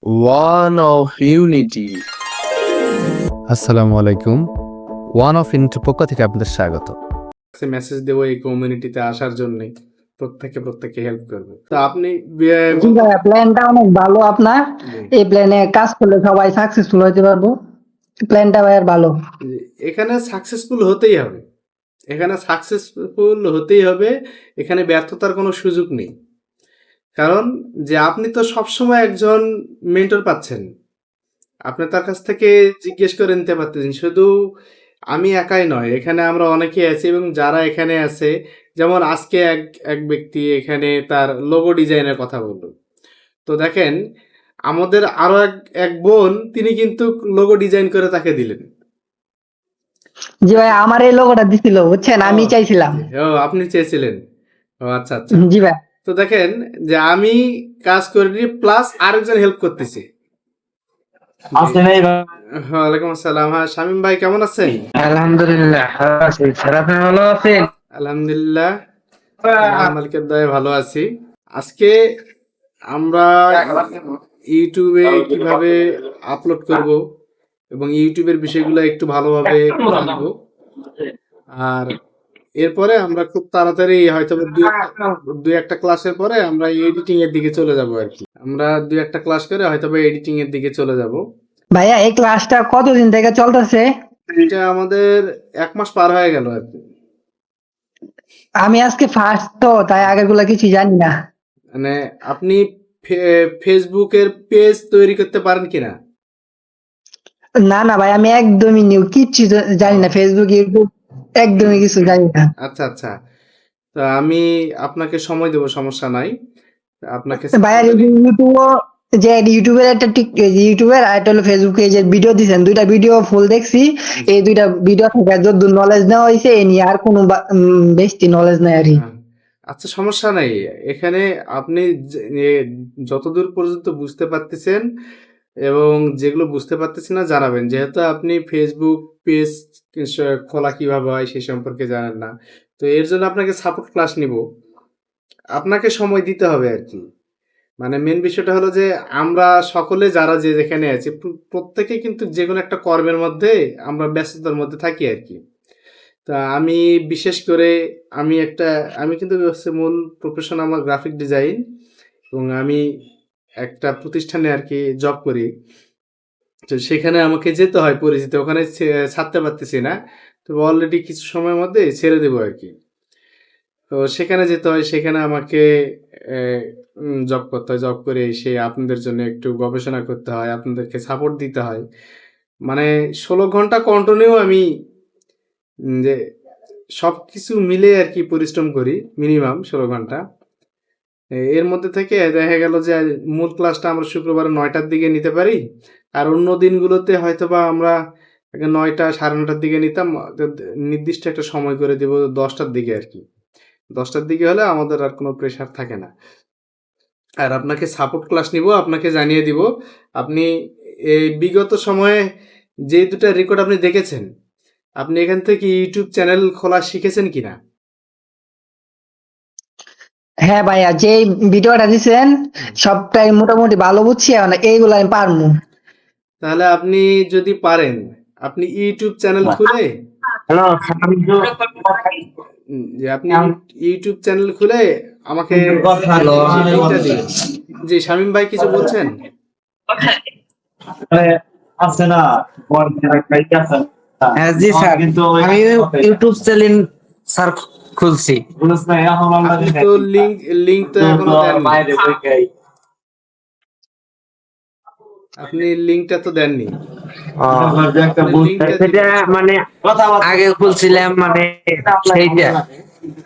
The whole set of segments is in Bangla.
One of Unity. আসসালামু আলাইকুম। ওয়ান অফ ইউনিটির পক্ষ থেকে আপনাদের স্বাগত। মেসেজ দেবো এই কমিউনিটিতে আসার জন্য প্রত্যেকে হেল্প করবে। তো আপনি জি ভাইয়া, প্ল্যানটা অনেক ভালো আপনার। এই প্ল্যানে কাজ করলে সবাই সাকসেসফুল হতে পারবো। প্ল্যানটা ভাইয়ার ভালো। এখানে সাকসেসফুল হতেই হবে, এখানে ব্যর্থতার কোনো সুযোগ নেই। কারণ যে আপনি তো সবসময় একজন মেন্টর পাচ্ছেন, আপনি তার কাছ থেকে জিজ্ঞেস করে নিতে পারতেছেন। শুধু আমি একাই নয়, এখানে আমরা অনেকেই আছি এবং যারা এখানে আছে, যেমন আজকে এক ব্যক্তি এখানে তার লোগো ডিজাইনের কথা বলল। তো দেখেন, আমাদের আরো এক বোন, তিনি কিন্তু লোগো ডিজাইন করে তাকে দিলেন। জি ভাই, আমার এই লোগোটা দিছিল, বুঝছেন, আমি চাইছিলাম। ও, আপনি চেয়েছিলেন? ও আচ্ছা আচ্ছা। জি ভাই। তো দেখেন যে আমি কাজ করিনি, প্লাস আরেকজন হেল্প করতেছি। ওয়ালাইকুম আসসালাম। হ্যাঁ, শামীম ভাই কেমন আছেন? আলহামদুলিল্লাহ ভালো আছি। স্যার আপনি ভালো আছেন? আলহামদুলিল্লাহ, মালিকের দয়ায় ভালো আছি। আজকে আমরা ইউটিউবে কিভাবে আপলোড করব এবং ইউটিউবের বিষয়গুলো একটু ভালোভাবে জানবো। আর এরপরে আমরা খুব তাড়াতাড়ি হয়তো দুই একটা ক্লাসের পরে আমরা এডিটিং এর দিকে চলে যাব আর কি। আমরা দুই একটা ক্লাস করে হয়তো এডিটিং এর দিকে চলে যাব। ভাইয়া, এই ক্লাসটা কতদিন থেকে চলতেছে? এটা আমাদের 1 মাস পার হয়ে গেল আর কি। আমি আজকে ফার্স্ট, তো তাই আগের গুলা কিছু জানি না। মানে আপনি ফেসবুকের পেজ তৈরি করতে পারেন কিনা? না না ভাই, আমি একদমই নিউ, কিচ্ছু জানি না। ফেসবুক, ইউটিউব একদমই কিছু জানি না। আচ্ছা আচ্ছা, তো আমি আপনাকে সময় দেবো, সমস্যা নাই। আপনাকে ভাইয়া, যে ইউটিউবের একটা ইউটিউবের আর একটা হলো ফেসবুকে যে ভিডিও দিচ্ছেন, দুইটা ভিডিও ফুল দেখছি। এই দুইটা ভিডিও থেকে যতদূর নলেজ নেওয়া হয়েছে, এ নিয়ে আর কোনো বেশি নলেজ নাই আর কি। আচ্ছা, সমস্যা নাই। এখানে আপনি যতদূর পর্যন্ত বুঝতে পারতেছেন এবং যেগুলো বুঝতে পারতেছেন না জানাবেন, যেহেতু আপনি ফেসবুক পেজ খোলা কিভাবে হয় সে সম্পর্কে জানেন না। তো এর জন্য আপনাকে সাপোর্ট ক্লাস নিব, আপনাকে সময় দিতে হবে আর কি। মানে মেন বিষয়টা হলো যে আমরা সকলে যারা যেখানে আছি, প্রত্যেকে কিন্তু যে কোনো একটা কর্মের মধ্যে আমরা ব্যস্ততার মধ্যে থাকি আর কি। তা আমি বিশেষ করে আমি কিন্তু হচ্ছে মূল প্রফেশন আমার গ্রাফিক ডিজাইন, এবং আমি একটা প্রতিষ্ঠানে আর কি জব করি। তো সেখানে আমাকে যেতে হয় পরিচিত, ওখানে ছাড়তে পারতেছি না। তো অলরেডি কিছু সময়ের মধ্যে ছেড়ে দেবো আর কি। তো সেখানে যেতে হয়, সেখানে আমাকে জব করতে হয়। জব করে এসে আপনাদের জন্য একটু গবেষণা করতে হয়, আপনাদেরকে সাপোর্ট দিতে হয়। মানে 16 ঘন্টা কন্টিনিউ আমি যে সব কিছু মিলে আর কি পরিশ্রম করি, মিনিমাম 16 ঘন্টা। এর মধ্যে থেকে দেখা গেল যে মূল ক্লাসটা আমরা শুক্রবার 9টার দিকে নিতে পারি, আর অন্য দিনগুলোতে হয়তোবা আমরা 9টা 9:30টার দিকে নিতাম। নির্দিষ্ট একটা সময় করে দেব 10টার দিকে আর কি। 10টার দিকে হলে আমাদের আর কোনো প্রেশার থাকে না। আর আপনাকে সাপোর্ট ক্লাস নিব, আপনাকে জানিয়ে দিব। আপনি এই বিগত সময়ে যে দুটা রেকর্ড আপনি দেখেছেন, আপনি এখান থেকে ইউটিউব চ্যানেল খোলা শিখেছেন কিনা? হ্যাঁ ভাইয়া, যে ভিডিওটা দিচ্ছেন সবটাই মোটামুটি ভালো বুঝছি, এইগুলো আমি পারবো। তাহলে আপনি যদি পারেন, আপনি ইউটিউব চ্যানেল খুলে আপনি ইউটিউব চ্যানেল খুলে আমাকে লিংকটা দিন। জি, শামীম ভাই কিছু বলছেন? হ্যাঁ জি স্যার, আমি ইউটিউব চ্যানেল স্যার খুলছি। আপনি তো লিংকটা এখনো দেননি। আপনি লিংকটা তো দেননি। সেটা মানে আগে খুলছিলাম, মানে সেইটা।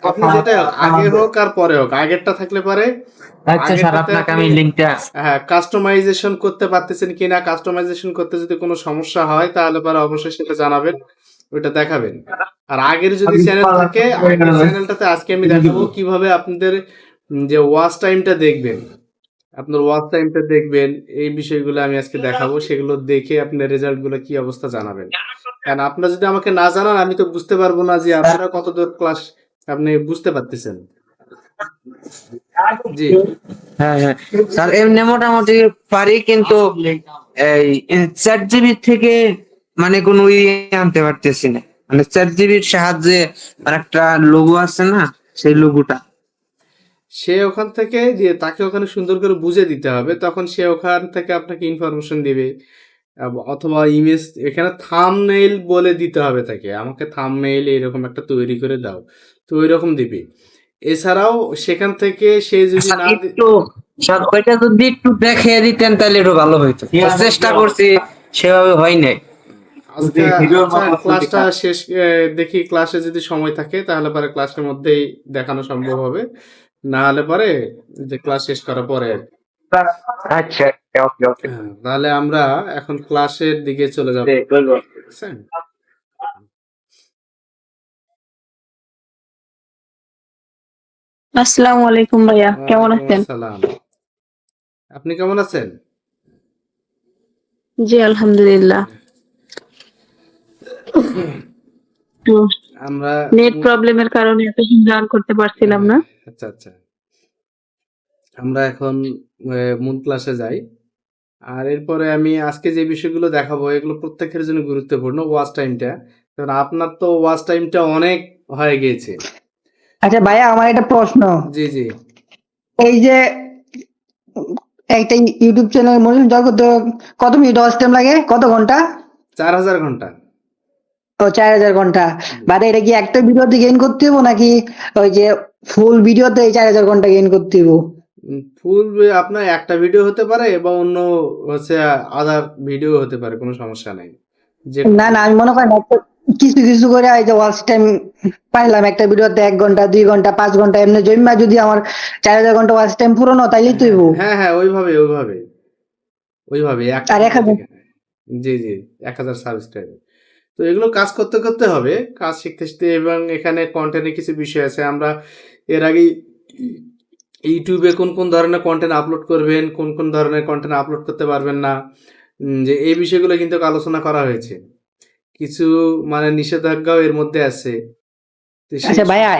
আপনি যেটা আগে হোক আর পরে হোক, আগেরটা থাকলে পরে আচ্ছা স্যার, আপনাকে আমি লিংকটা কাস্টমাইজেশন করতে পারতেছেন কিনা, কাস্টমাইজেশন করতে যদি কোনো সমস্যা হয় তাহলে পরে অবশ্যই সেটা জানাবেন, ওইটা দেখাবেন। আর আগের যদি চ্যানেল থাকে, আগের চ্যানেলটাতে আজকে আমি দেখাবো কিভাবে আপনাদের যে ওয়াচ টাইমটা দেখবেন, এই বিষয়গুলো আমি আজকে দেখাবো। সেগুলো দেখে আপনার রেজাল্টগুলো কি অবস্থা জানাবেন। কারণ আপনারা যদি আমাকে না জানান, আমি তো বুঝতে পারবো না যে আপনারা কতদূর ক্লাস আপনি বুঝতে পারতেছেন। জি হ্যাঁ হ্যাঁ স্যার, এমনি মোটামুটি পারি, কিন্তু এই চ্যাট জিবি থেকে মানে কোনো আনতে পারতেছি না। মানে চ্যাট জিবির সাহায্যে মানে একটা লোগো আছে না, সেই লোগোটা। সে ওখান থেকে দিয়ে তাকে ওখানে সুন্দর করে বুঝে দিতে হবে, তখন সে ওখান থেকে আপনাকে ইনফরমেশন দিবে। অথবা ইমেজ এখানে থাম্বনেইল বলে দিতে হবে তাকে, আমাকে থাম্বনেইল এরকম একটা তৈরি করে দাও, তো ওই রকম দিবে। এছাড়াও সেখান থেকে সে যদি স্যার না একটু, স্যার ওইটা যদি একটু দেখিয়ে দিতেন তাহলে একটু ভালো হইতো। চেষ্টা করছি, সেভাবে হয় নাই। আজকে আচ্ছা ক্লাসটা শেষ দেখি ক্লাসে যদি সময় থাকে তাহলে পরে ক্লাসের মধ্যেই দেখানো সম্ভব হবে, না হলে পরে যে ক্লাস শেষ করার পরে আর কি। আচ্ছা, ওকে ওকে। হ্যাঁ, তাহলে আমরা এখন ক্লাসের দিকে চলে যাব, বুঝছেন? আসসালামু আলাইকুম ভাইয়া, কেমন ওয়ালাইকুম আছেন? আসসালাম। আপনি কেমন আছেন? জি আলহামদুলিল্লাহ। তো আমরা নেট প্রবলেমের কারণে এতক্ষণ জয়েন করতে পারছিলাম না। আচ্ছা আচ্ছা, আমরা এখন মূল ক্লাসে যাই। আর এরপরে আমি আজকে যে বিষয়গুলো দেখাবো এগুলো প্রত্যেকের জন্য গুরুত্বপূর্ণ। ওয়াচ টাইমটা, কারণ আপনার তো ওয়াচ টাইমটা অনেক হয়ে গিয়েছে। আচ্ছা ভাইয়া, আমার একটা প্রশ্ন। জি জি। এই যে একটা ইউটিউব চ্যানেল মনিটর করতে কত মিনিট ওয়াচ টাইম লাগে, কত ঘন্টা? 4000 ঘন্টা। ও 4000 ঘন্টা। বাদে এটা কি একটা ভিডিওতে গেইন করতে হবো, নাকি ওই যে ফুল ভিডিওতে 4000 ঘন্টা গেইন করতে হবো? ফুল আপনার একটা ভিডিও হতে পারে বা অন্য হচ্ছে আদার ভিডিও হতে পারে, কোনো সমস্যা নাই। যে না না, আমি মনে করি না, কিছু কিছু করে এই যে ওয়াচ টাইম পাইলাম একটা ভিডিওতে 1 ঘন্টা 2 ঘন্টা 5 ঘন্টা, এমনি জন্মা যদি আমার 4000 ঘন্টা ওয়াচ টাইম পুরনো তাইলেই তো হইবো। হ্যাঁ হ্যাঁ, ওইভাবে ওইভাবে ওইভাবে একটা আর 1000 থেকে। জি জি, 1000 সাবস্ক্রাইবার। তো এগুলো কাজ করতে করতে হবে, কাজ শিখতে শিখতে। এবং এখানে কন্টেন্টের কিছু বিষয় আছে, আমরা এর আগে ইউটিউবে কোন কোন ধরনের কন্টেন্ট আপলোড করবেন, কোন কোন ধরনের কন্টেন্ট আপলোড করতে পারবেন না, যে এই বিষয়গুলো কিন্তু আলোচনা করা হয়েছে। কিছু মানে নিষেধাজ্ঞাও এর মধ্যে আছে। তো সেই আচ্ছা ভাইয়া,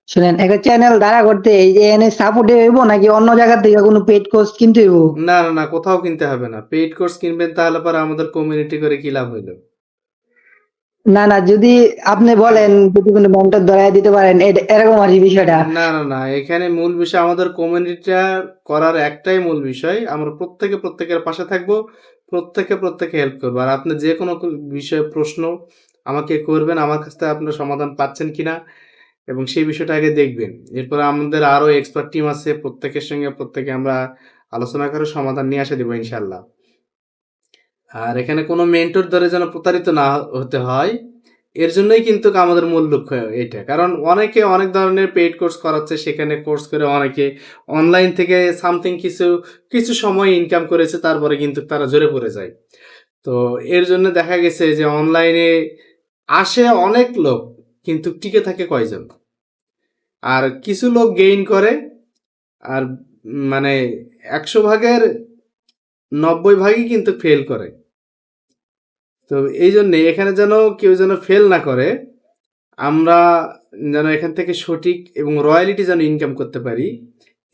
শুনেন, একটা চ্যানেল দাঁড়া করতে এই যে এনে সাপোর্টে হইব, নাকি অন্য জায়গা থেকে কোনো পেড কোর্স কিনতে হইব? না না না, কোথাও কিনতে হবে না। পেইড কোর্স কিনবেন তাহলে পরে আমাদের কমিউনিটি করে কি লাভ হইলো? না না, যদি আপনি বলেন, যদি কোনো মেন্টর ধরাই দিতে পারেন, এরকম আর কি বিষয়টা। না না না, এখানে মূল বিষয় আমাদের কমিউনিটিটা করার একটাই মূল বিষয়, আমরা প্রত্যেকে প্রত্যেকের পাশে থাকবো, প্রত্যেকে প্রত্যেকে হেল্প করবো। আর আপনি যে কোনো বিষয়ে প্রশ্ন আমাকে করবেন, আমার কাছ থেকে আপনার সমাধান পাচ্ছেন কিনা এবং সেই বিষয়টা আগে দেখবেন। এরপরে আমাদের আরো এক্সপার্ট টিম আছে, প্রত্যেকের সঙ্গে প্রত্যেকে আমরা আলোচনা করে সমাধান নিয়ে আসে দেবো ইনশাল্লাহ। আর এখানে কোনো মেন্টর ধরে যেন প্রতারিত না হতে হয়, এর জন্যই কিন্তু আমাদের মূল লক্ষ্য এটা। কারণ অনেকে অনেক ধরনের পেইড কোর্স করাচ্ছে, সেখানে কোর্স করে অনেকে অনলাইন থেকে সামথিং কিছু কিছু সময় ইনকাম করেছে, তারপরে কিন্তু তারা ঝরে পড়ে যায়। তো এর জন্য দেখা গেছে যে অনলাইনে আসে অনেক লোক, কিন্তু টিকে থাকে কয়জন। আর কিছু লোক গেইন করে, আর মানে 100 ভাগের 90 ভাগই কিন্তু ফেল করে। তো এই জন্যে এখানে যেন কেউ যেন ফেল না করে, আমরা যেন এখান থেকে সঠিক এবং রয়্যালিটি যেন ইনকাম করতে পারি,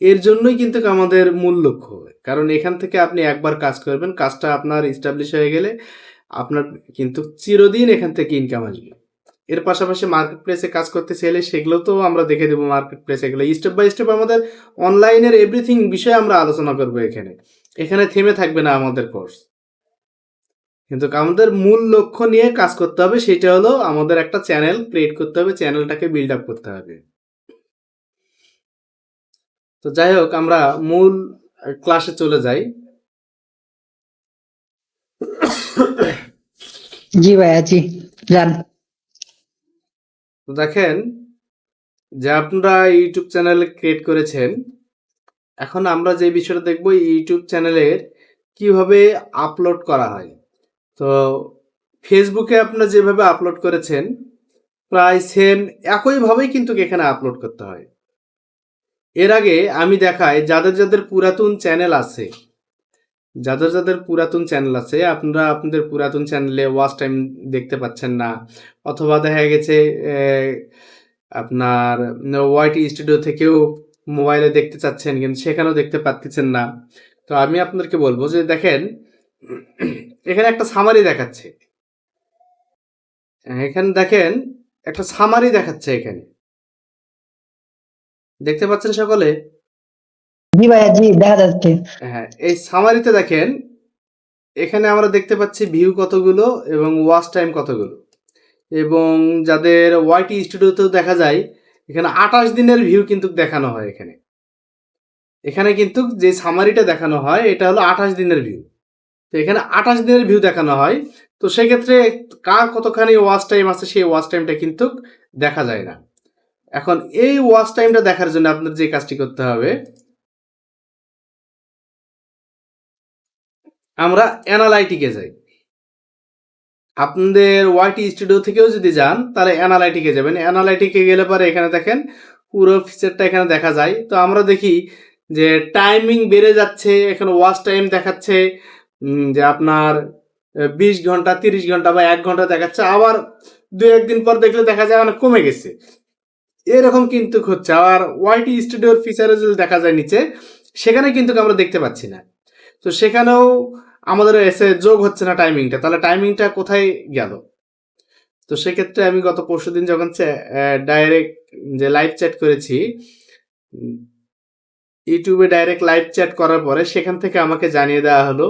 এর জন্যই কিন্তু আমাদের মূল লক্ষ্য। কারণ এখান থেকে আপনি একবার কাজ করবেন, কাজটা আপনার এস্টাবলিশ হয়ে গেলে আপনার কিন্তু চিরদিন এখান থেকে ইনকাম আসবে। এর পাশাপাশি মার্কেট প্লেসে কাজ করতে চাইলে সেগুলো তো আমরা দেখে দেবো। মার্কেট প্লেসে এগুলো স্টেপ বাই স্টেপ আমাদের অনলাইনের এভরিথিং বিষয়ে আমরা আলোচনা করবো। এখানে এখানে থেমে থাকবে না আমাদের কোর্স, কিন্তু আমাদের মূল লক্ষ্য নিয়ে কাজ করতে হবে। সেটা হলো আমাদের একটা চ্যানেল ক্রিয়েট করতে হবে, চ্যানেলটাকে বিল্ড আপ করতে হবে। তো যাই হোক, আমরা মূল ক্লাসে চলে যাই। জি ভাইয়া, জি যান। তো দেখেন যে আপনারা ইউটিউব চ্যানেল ক্রিয়েট করেছেন, এখন আমরা যে বিষয়টা দেখব ইউটিউব চ্যানেলের কিভাবে আপলোড করা হয়। তো ফেসবুকে আপনারা যেভাবে আপলোড করেছেন প্রায় সেম একইভাবেই কিন্তু এখানে আপলোড করতে হয়। এর আগে আমি দেখাই যাদের যাদের পুরাতন চ্যানেল আছে, আপনারা আপনাদের পুরাতন চ্যানেলে ওয়াচ টাইম দেখতে পাচ্ছেন না, অথবা দেখা গেছে আপনার ওয়াইটি স্টুডিও থেকেও মোবাইলে দেখতে চাচ্ছেন কিন্তু সেখানেও দেখতে পাচ্ছেন না। তো আমি আপনাদেরকে বলবো যে দেখেন, এখানে একটা সামারি দেখাচ্ছে, এখানে দেখেন একটা সামারি দেখাচ্ছে, এখানে দেখতে পাচ্ছেন সকলে? জি ভাইয়া, জি দেখা যাচ্ছে। হ্যাঁ, এই সামারিতে দেখেন এখানে আমরা দেখতে পাচ্ছি ভিউ কতগুলো এবং ওয়াচ টাইম কতগুলো, এবং যাদের ওয়াইটি স্টুডিওতেও দেখা যায় এখানে 28 দিনের ভিউ কিন্তু দেখানো হয়। এখানে এখানে কিন্তু যে সামারিটা দেখানো হয় এটা হলো 28 দিনের ভিউ। তো এখানে 28 দিনের ভিউ দেখানো হয়। তো সেক্ষেত্রে কার কতখানি ওয়াচ টাইম আছে সেই ওয়াচ টাইমটা কিন্তু দেখা যায় না। এখন এই ওয়াচ টাইমটা দেখার জন্য আপনার যে কাজটি করতে হবে, আমরা অ্যানালাইটিকে যাই। আপনাদের ওয়াইটি স্টুডিও থেকেও যদি যান তাহলে অ্যানালাইটিকে যাবেন। অ্যানালাইটিকে গেলে পরে এখানে দেখেন পুরো ফিচারটা এখানে দেখা যায়। তো আমরা দেখি যে টাইমিং বেড়ে যাচ্ছে, এখানে ওয়াচ টাইম দেখাচ্ছে যে আপনার 20 ঘন্টা, 30 ঘন্টা বা 1 ঘন্টা দেখাচ্ছে, আবার 2-1 দিন পর দেখলে দেখা যায় অনেক কমে গেছে। এরকম কিন্তু হচ্ছে। আবার ওয়াইটি স্টুডিওর ফিচারে যদি দেখা যায় নিচে, সেখানে কিন্তু আমরা দেখতে পাচ্ছি না। তো সেখানেও আমাদের এসে যোগ হচ্ছে না টাইমিংটা, তাহলে টাইমিংটা কোথায় গেল? তো সেক্ষেত্রে আমি গত পরশুদিন যখন ডাইরেক্ট যে লাইভ চ্যাট করেছি, ইউটিউবে ডাইরেক্ট লাইভ চ্যাট করার পরে সেখান থেকে আমাকে জানিয়ে দেওয়া হলো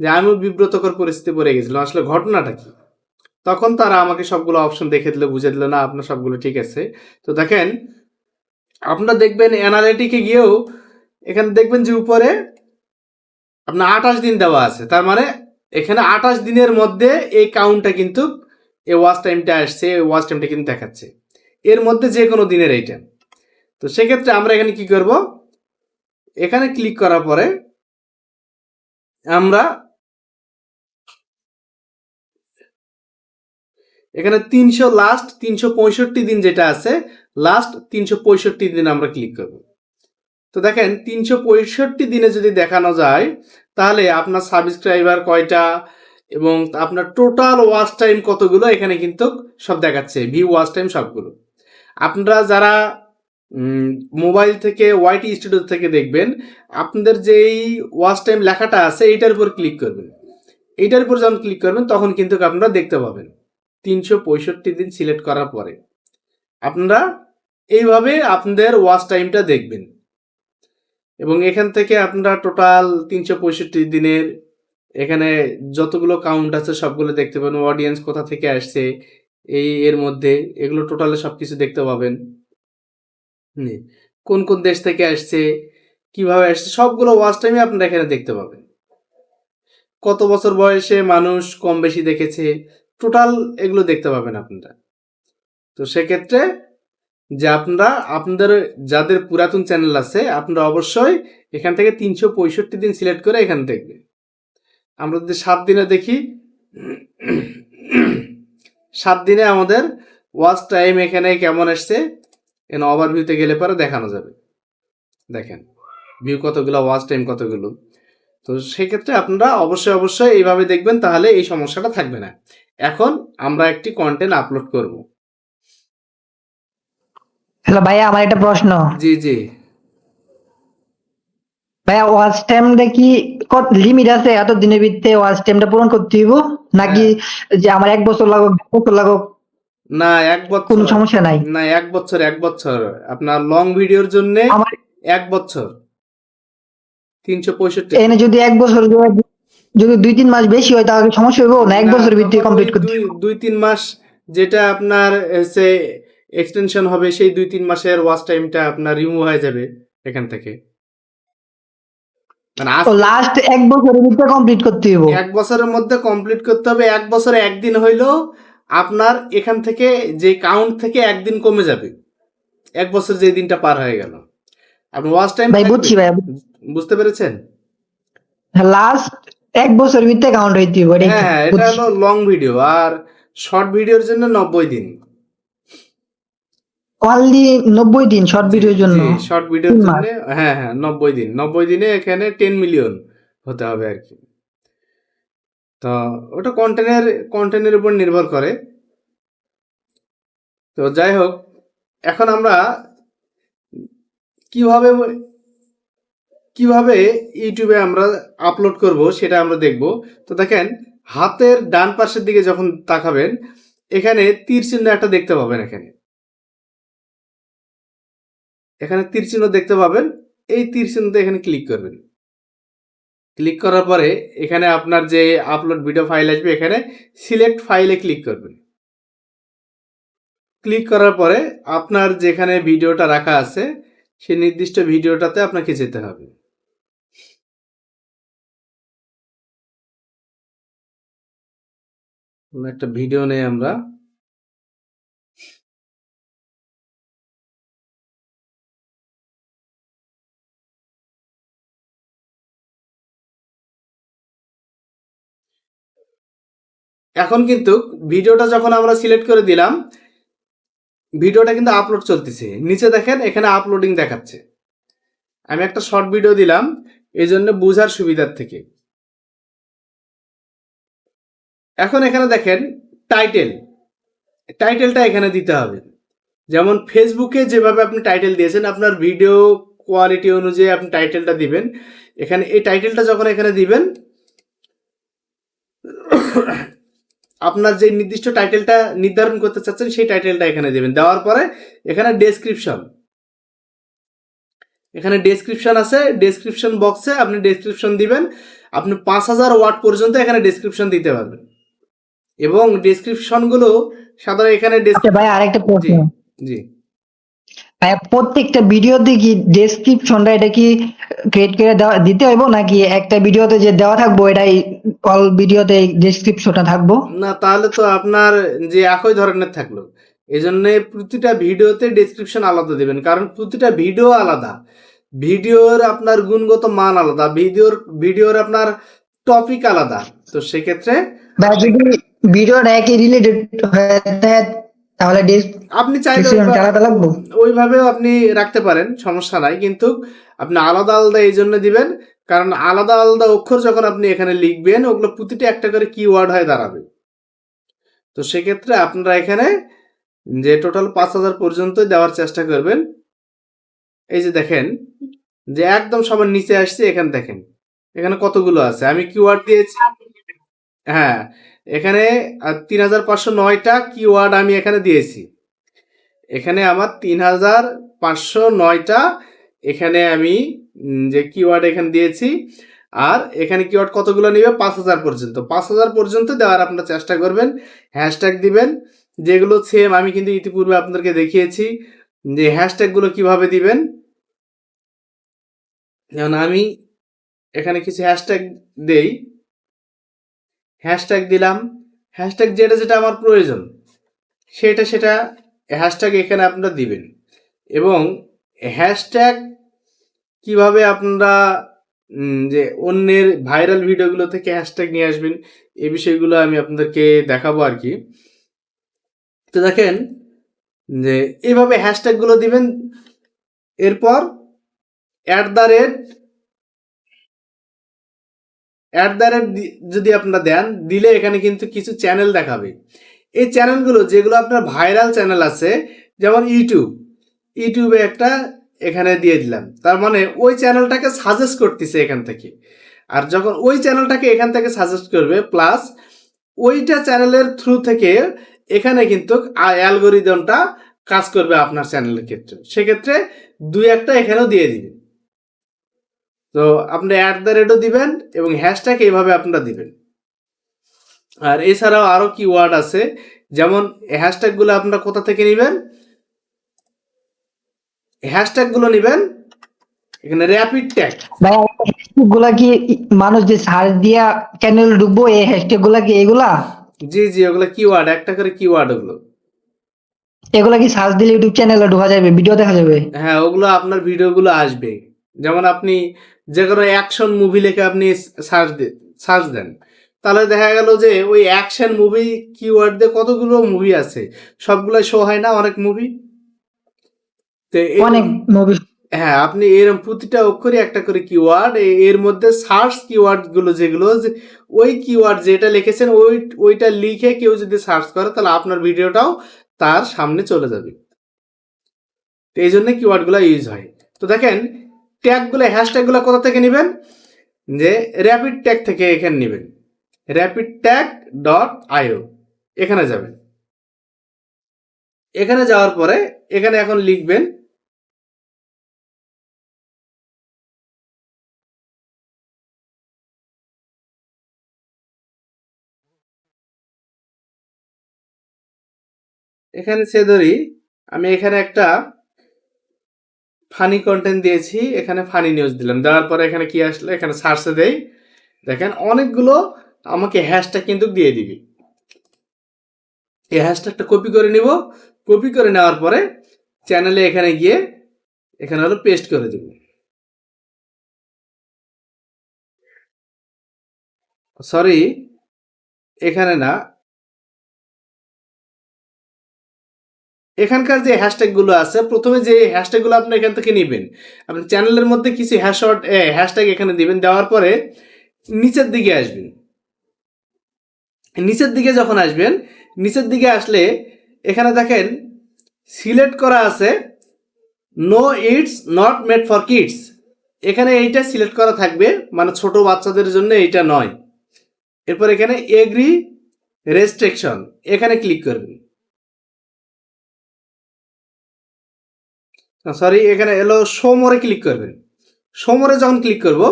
যে আমিও বিব্রতকর পরিস্থিতি পড়ে গেছিলাম, আসলে ঘটনাটা কি। তখন তারা আমাকে সবগুলো অপশন দেখে দিল, বুঝে দিল না আপনার সবগুলো ঠিক আছে। তো দেখেন, আপনারা দেখবেন অ্যানালিটিকে গিয়েও এখানে দেখবেন যে উপরে আপনার 28 দিন দেওয়া আছে। তার মানে এখানে 28 দিনের মধ্যে এই কাউন্টটা কিন্তু, এই ওয়াচ টাইমটা আসছে, এই ওয়াচ টাইমটা কিন্তু দেখাচ্ছে এর মধ্যে যে কোনো দিনের এইটা। তো সেক্ষেত্রে আমরা এখানে কি করব, এখানে ক্লিক করার পরে আমরা এখানে 365 দিন যেটা আছে, লাস্ট 365 দিন আমরা ক্লিক করব। তো দেখেন 365 দিনে যদি দেখানো যায় তাহলে আপনার সাবস্ক্রাইবার কয়টা এবং আপনার টোটাল ওয়াচ টাইম কতগুলো এখানে কিন্তু সব দেখাচ্ছে, ভিউ, ওয়াচ টাইম সবগুলো। আপনারা যারা মোবাইল থেকে ওয়াইটি স্টুডিও থেকে দেখবেন, আপনাদের যেই ওয়াচ টাইম লেখাটা আছে এইটার উপর ক্লিক করবেন। এইটার উপর যখন ক্লিক করবেন তখন কিন্তু আপনারা দেখতে পাবেন 365 দিন সিলেক্ট করার পরে আপনারা এইভাবে আপনাদের ওয়াচ টাইমটা দেখবেন, এবং এখান থেকে আপনারা টোটাল 365 দিনের এখানে যতগুলো কাউন্ট আছে সবগুলো দেখতে পাবেন। অডিয়েন্স কোথা থেকে আসছে এই এর মধ্যে এগুলো টোটালে সবকিছু দেখতে পাবেন। কোন কোন দেশ থেকে আসছে, কিভাবে আসছে, সবগুলো ওয়াচ টাইমে আপনারা এখানে দেখতে পাবেন। কত বছর বয়সে মানুষ কম বেশি দেখেছে, টোটাল এগুলো দেখতে পাবেন আপনারা। তো সেক্ষেত্রে যে আপনারা আপনাদের যাদের পুরাতন চ্যানেল আছে আপনারা অবশ্যই এখান থেকে 365 দিন সিলেক্ট করে এখানে দেখবেন। আমরা যদি 7 দিনে দেখি, 7 দিনে আমাদের ওয়াচ টাইম এখানে কেমন আসছে, এখানে ওভারভিউতে গেলে পরে দেখানো যাবে। দেখেন ভিউ কতগুলো, ওয়াচ টাইম কতগুলো। তো সেক্ষেত্রে আপনারা অবশ্যই এইভাবে দেখবেন, তাহলে এই সমস্যাটা থাকবে না। এখন আমরা একটি কন্টেন্ট আপলোড করব। হ্যালো ভাইয়া, আমার একটা প্রশ্ন। জি জি ভাইয়া, ওয়াচ টাইমটা কি লিমিট আছে? এত দিনের ভিতরে ওয়াচ টাইমটা পূরণ করতে হইব নাকি যে আমার 1 বছর লাগুক, 2 বছর লাগুক, না, 1 কোনো বছর সমস্যা নাই? না, 1 বছর, 1 বছর আপনার লং ভিডিওর জন্য আমার 1 বছর 365। এনে যদি 1 বছর যদি 2-3 মাস বেশি হয় তাহলে সমস্যা হইব না? 1 বছরের ভিতরে কমপ্লিট করতে হইব? 2-3 মাস যেটা আপনার সে এক্সটেনশন হবে, সেই 2-3 মাসের ওয়াচ টাইমটা আপনার রিমুভ হয়ে যাবে এখান থেকে। মানে তো লাস্ট 1 বছরের ভিতরে কমপ্লিট করতে হইব? 1 বছরের মধ্যে কমপ্লিট করতে হবে। 1 বছরে একদিন হইলেও আপনার এখান থেকে যে কাউন্ট থেকে একদিন কমে যাবে, 1 বছর যে দিনটা পার হয়ে গেল। আপনি ওয়াচ টাইম ভাই বুঝছি ভাইয়া, বুঝতে পেরেছেন? লাস্ট 1 বছরের ভিতরে কাউন্ট হইতে হইব, এটাই তো হ্যাঁ, এটা বুঝছি। হলো লং ভিডিও। আর শর্ট ভিডিওর জন্য 90 দিন। অনলি 90 দিন শর্ট ভিডিওর জন্য? জি, শর্ট ভিডিওর 3 জন্য মাস? হ্যাঁ 90 দিন। 90 দিনে এখানে 10 মিলিয়ন হতে হবে আর কি। তো ওটা কন্টেন্টের উপর নির্ভর করে। তো যাই হোক, এখন আমরা কিভাবে কিভাবে ইউটিউবে আমরা আপলোড করব সেটা আমরা দেখব। তো দেখেন, হাতের ডান পাশের দিকে যখন তাকাবেন, এখানে তীর চিহ্ন একটা দেখতে পাবেন। এখানে তীর চিহ্ন দেখতে পাবেন। এই তীর চিহ্নতে এখানে ক্লিক করবেন। ক্লিক করার পরে এখানে আপনার যে আপলোড ভিডিও ফাইল আসবে, এখানে সিলেক্ট ফাইলে ক্লিক করবেন। ক্লিক করার পরে আপনার যেখানে ভিডিওটা রাখা আছে সেই নির্দিষ্ট ভিডিওটাতে আপনাকে যেতে হবে। একটা ভিডিও নেই আমরা। এখন কিন্তু ভিডিওটা যখন আমরা সিলেক্ট করে দিলাম, ভিডিওটা কিন্তু আপলোড চলতেছে। নিচে দেখেন এখানে আপলোডিং দেখাচ্ছে। আমি একটা শর্ট ভিডিও দিলাম এই জন্য বোঝার সুবিধার থেকে। এখন এখানে দেখেন টাইটেলটা এখানে দিতে হবে। যেমন ফেসবুকে যেভাবে আপনি টাইটেল দিয়েছেন, আপনার ভিডিও কোয়ালিটি অনুযায়ী আপনি টাইটেলটা দিবেন। এখানে এই টাইটেলটা যখন এখানে দিবেন, আপনার যে নির্দিষ্ট টাইটেলটা নির্ধারণ করতে চাচ্ছেন সেই টাইটেলটা এখানে দেবেন। দেওয়ার পরে এখানে ডেসক্রিপশন আছে। ডেসক্রিপশন বক্সে আপনি ডেসক্রিপশন দিবেন। আপনি 5000 ওয়ার্ড পর্যন্ত এখানে ডেসক্রিপশন দিতে পারবেন। এবং ডেসক্রিপশনগুলো সাধারণত এখানে আচ্ছা ভাই, আরেকটা প্রশ্ন। জি ভাই, প্রত্যেকটা ভিডিওতে কি ডেসক্রিপশনটা এটা কি ক্রিয়েট করে দিতে হইব, নাকি একটা ভিডিওতে যে দেওয়া থাকবো এটাই অল ভিডিওতে ডেসক্রিপশনটা থাকবো? না, তাহলে তো আপনার যে একই ধরনের থাকলো। এই জন্য প্রতিটা ভিডিওতে ডেসক্রিপশন আলাদা দেবেন, কারণ প্রতিটা ভিডিও আলাদা। ভিডিওর আপনার গুণগত মান আলাদা, ভিডিওর আপনার টপিক আলাদা। তো সেক্ষেত্রে বা যদি ভিডিওটা একই রিলেটেড হয়ে থাকে তাহলে আপনি চাইলে ডেসক্রিপশন আলাদা লাগবো? ওইভাবেও আপনি রাখতে পারেন, সমস্যা নাই। কিন্তু আপনি আলাদা আলাদা এই জন্য দিবেন, কারণ আলাদা আলাদা অক্ষর যখন আপনি এখানে লিখবেন, ওগুলো প্রতিটা একটা করে কিওয়ার্ড হয়ে দাঁড়াবে। তো সেক্ষেত্রে আপনারা এখানে যে টোটাল 5000 পর্যন্ত দেওয়ার চেষ্টা করবেন। এই যে দেখেন যে একদম সবার নিচে আসছে, এখানে দেখেন এখানে কতগুলো আছে। আমি কিওয়ার্ড দিয়েছি, হ্যাঁ, এখানে 3509টা কিওয়ার্ড আমি এখানে দিয়েছি। এখানে আমার 3509টা এখানে আমি যে কিওয়ার্ড এখানে দিয়েছি। আর এখানে কিওয়ার্ড কতগুলো নেবে? 5000 পর্যন্ত। 5000 পর্যন্ত দেওয়ার আপনারা চেষ্টা করবেন। হ্যাশট্যাগ দিবেন, যেগুলো সেম আমি কিন্তু ইতিপূর্বে আপনাদেরকে দেখিয়েছি যে হ্যাশট্যাগুলো কিভাবে দিবেন। যেমন আমি এখানে কিছু হ্যাশট্যাগ দেই, হ্যাশট্যাগ দিলাম। হ্যাশট্যাগ যেটা আমার প্রয়োজন সেটা হ্যাশট্যাগ এখানে আপনারা দিবেন। এবং হ্যাশট্যাগ কিভাবে আপনারা যে অন্যের ভাইরাল ভিডিওগুলো থেকে হ্যাশট্যাগ নিয়ে আসবেন, এই বিষয়গুলো আমি আপনাদেরকে দেখাবো আর কি। তো দেখেন যে এইভাবে হ্যাশট্যাগুলো দিবেন। এরপর @ যদি আপনারা দেন, দিলে এখানে কিন্তু কিছু চ্যানেল দেখাবে। এই চ্যানেলগুলো যেগুলো আপনার ভাইরাল চ্যানেল আছে, যেমন ইউটিউবে একটা এখানে দিয়ে দিলাম, তার মানে ওই চ্যানেলটাকে সাজেস্ট করতেছে এখান থেকে। আর যখন ওই চ্যানেলটাকে এখান থেকে সাজেস্ট করবে, প্লাস ওইটা চ্যানেলের থ্রু থেকে এখানে কিন্তু অ্যালগোরিদমটা কাজ করবে আপনার চ্যানেলের ক্ষেত্রে। সেক্ষেত্রে 2-1টা এখানেও দিয়ে দিবেন। তো আপনি @ দিবেন এবং হ্যাশট্যাগ এইভাবে আপনারা দিবেন। আর এছাড়াও আরো কিওয়ার্ড আছে, যেমন হ্যাশট্যাগুলো আপনারা কোথা থেকে নেবেন? হ্যাশট্যাগুলো নেবেন এখানে র্যাপিড ট্যাগ। ভাই, হ্যাশট্যাগ গুলা কি মানুষ যে সার্চ দিয়া চ্যানেল ঢুকবো, এই হ্যাশট্যাগ গুলা কি এগুলা? জি ওগুলো কিওয়ার্ড, একটা করে কিওয়ার্ড ওগুলো। এগুলা কি সার্চ দিলে ইউটিউব চ্যানেলে ঢোকা যাবে, ভিডিও দেখা যাবে? হ্যাঁ, ওগুলো আপনার ভিডিওগুলো আসবে। যেমন আপনি যে কোনো অ্যাকশন মুভি লিখে আপনি সার্চ দেন, তাহলে দেখা গেল যে ওই অ্যাকশন মুভি কিওয়ার্ড দিয়ে কতগুলো মুভি আছে, সবগুলো শো হয় না, অনেক মুভি। তো অনেক মুভি। হ্যাঁ, আপনি এরকম প্রতিটা অক্ষরই একটা করে কিওয়ার্ড, এর মধ্যে সার্চ কিওয়ার্ড গুলো যেগুলো, ওই কিওয়ার্ড যেটা লিখেছেন ওইটা লিখে কেউ যদি সার্চ করে, তাহলে আপনার ভিডিওটাও তার সামনে চলে যাবে। তো এই জন্য কিওয়ার্ড গুলো ইউজ হয়। তো দেখেন ট্যাগগুলো হ্যাশট্যাগুলো কোথা থেকে নেবেন, যে র্যাপিড ট্যাগ থেকে এখানে নেবেন, rapidtag.io এখানে যাবেন। এখানে যাওয়ার পরে এখানে এখন লিখবেন এখানে সে ধরি আমি এখানে একটা ফানি কন্টেন্ট দিয়েছি, এখানে ফানি নিউজ দিলাম, দেওয়ার পরে এখানে কি আসলো, এখানে সার্চে দেই, দেখেন অনেকগুলো আমাকে হ্যাশট্যাগ কিন্তু দিয়ে দিবি। এই হ্যাশট্যাগটা কপি করে নিব, কপি করে নেওয়ার পরে চ্যানেলে এখানে গিয়ে এখানে হলো পেস্ট করে দেব। সরি, এখানে না, এখানকার যে হ্যাশট্যাগুলো আছে, প্রথমে যে হ্যাশট্যাগুলো আপনি এখান থেকে নেবেন, আপনি চ্যানেলের মধ্যে কিছু হ্যাশট্যাগ এখানে দিবেন, দেওয়ার পরে নিচের দিকে আসবেন। নিচের দিকে যখন আসবেন, নিচের দিকে আসলে এখানে দেখেন সিলেক্ট করা আছে no it's not made for kids, এখানে এইটা সিলেক্ট করা থাকবে, মানে ছোট বাচ্চাদের জন্য এইটা নয়। এরপর এখানে এগ্রি রেস্ট্রিকশন এখানে ক্লিক করবেন, সরি এখানে এলো সোমরে ক্লিক করবেন। সোমরে যখন ক্লিক করব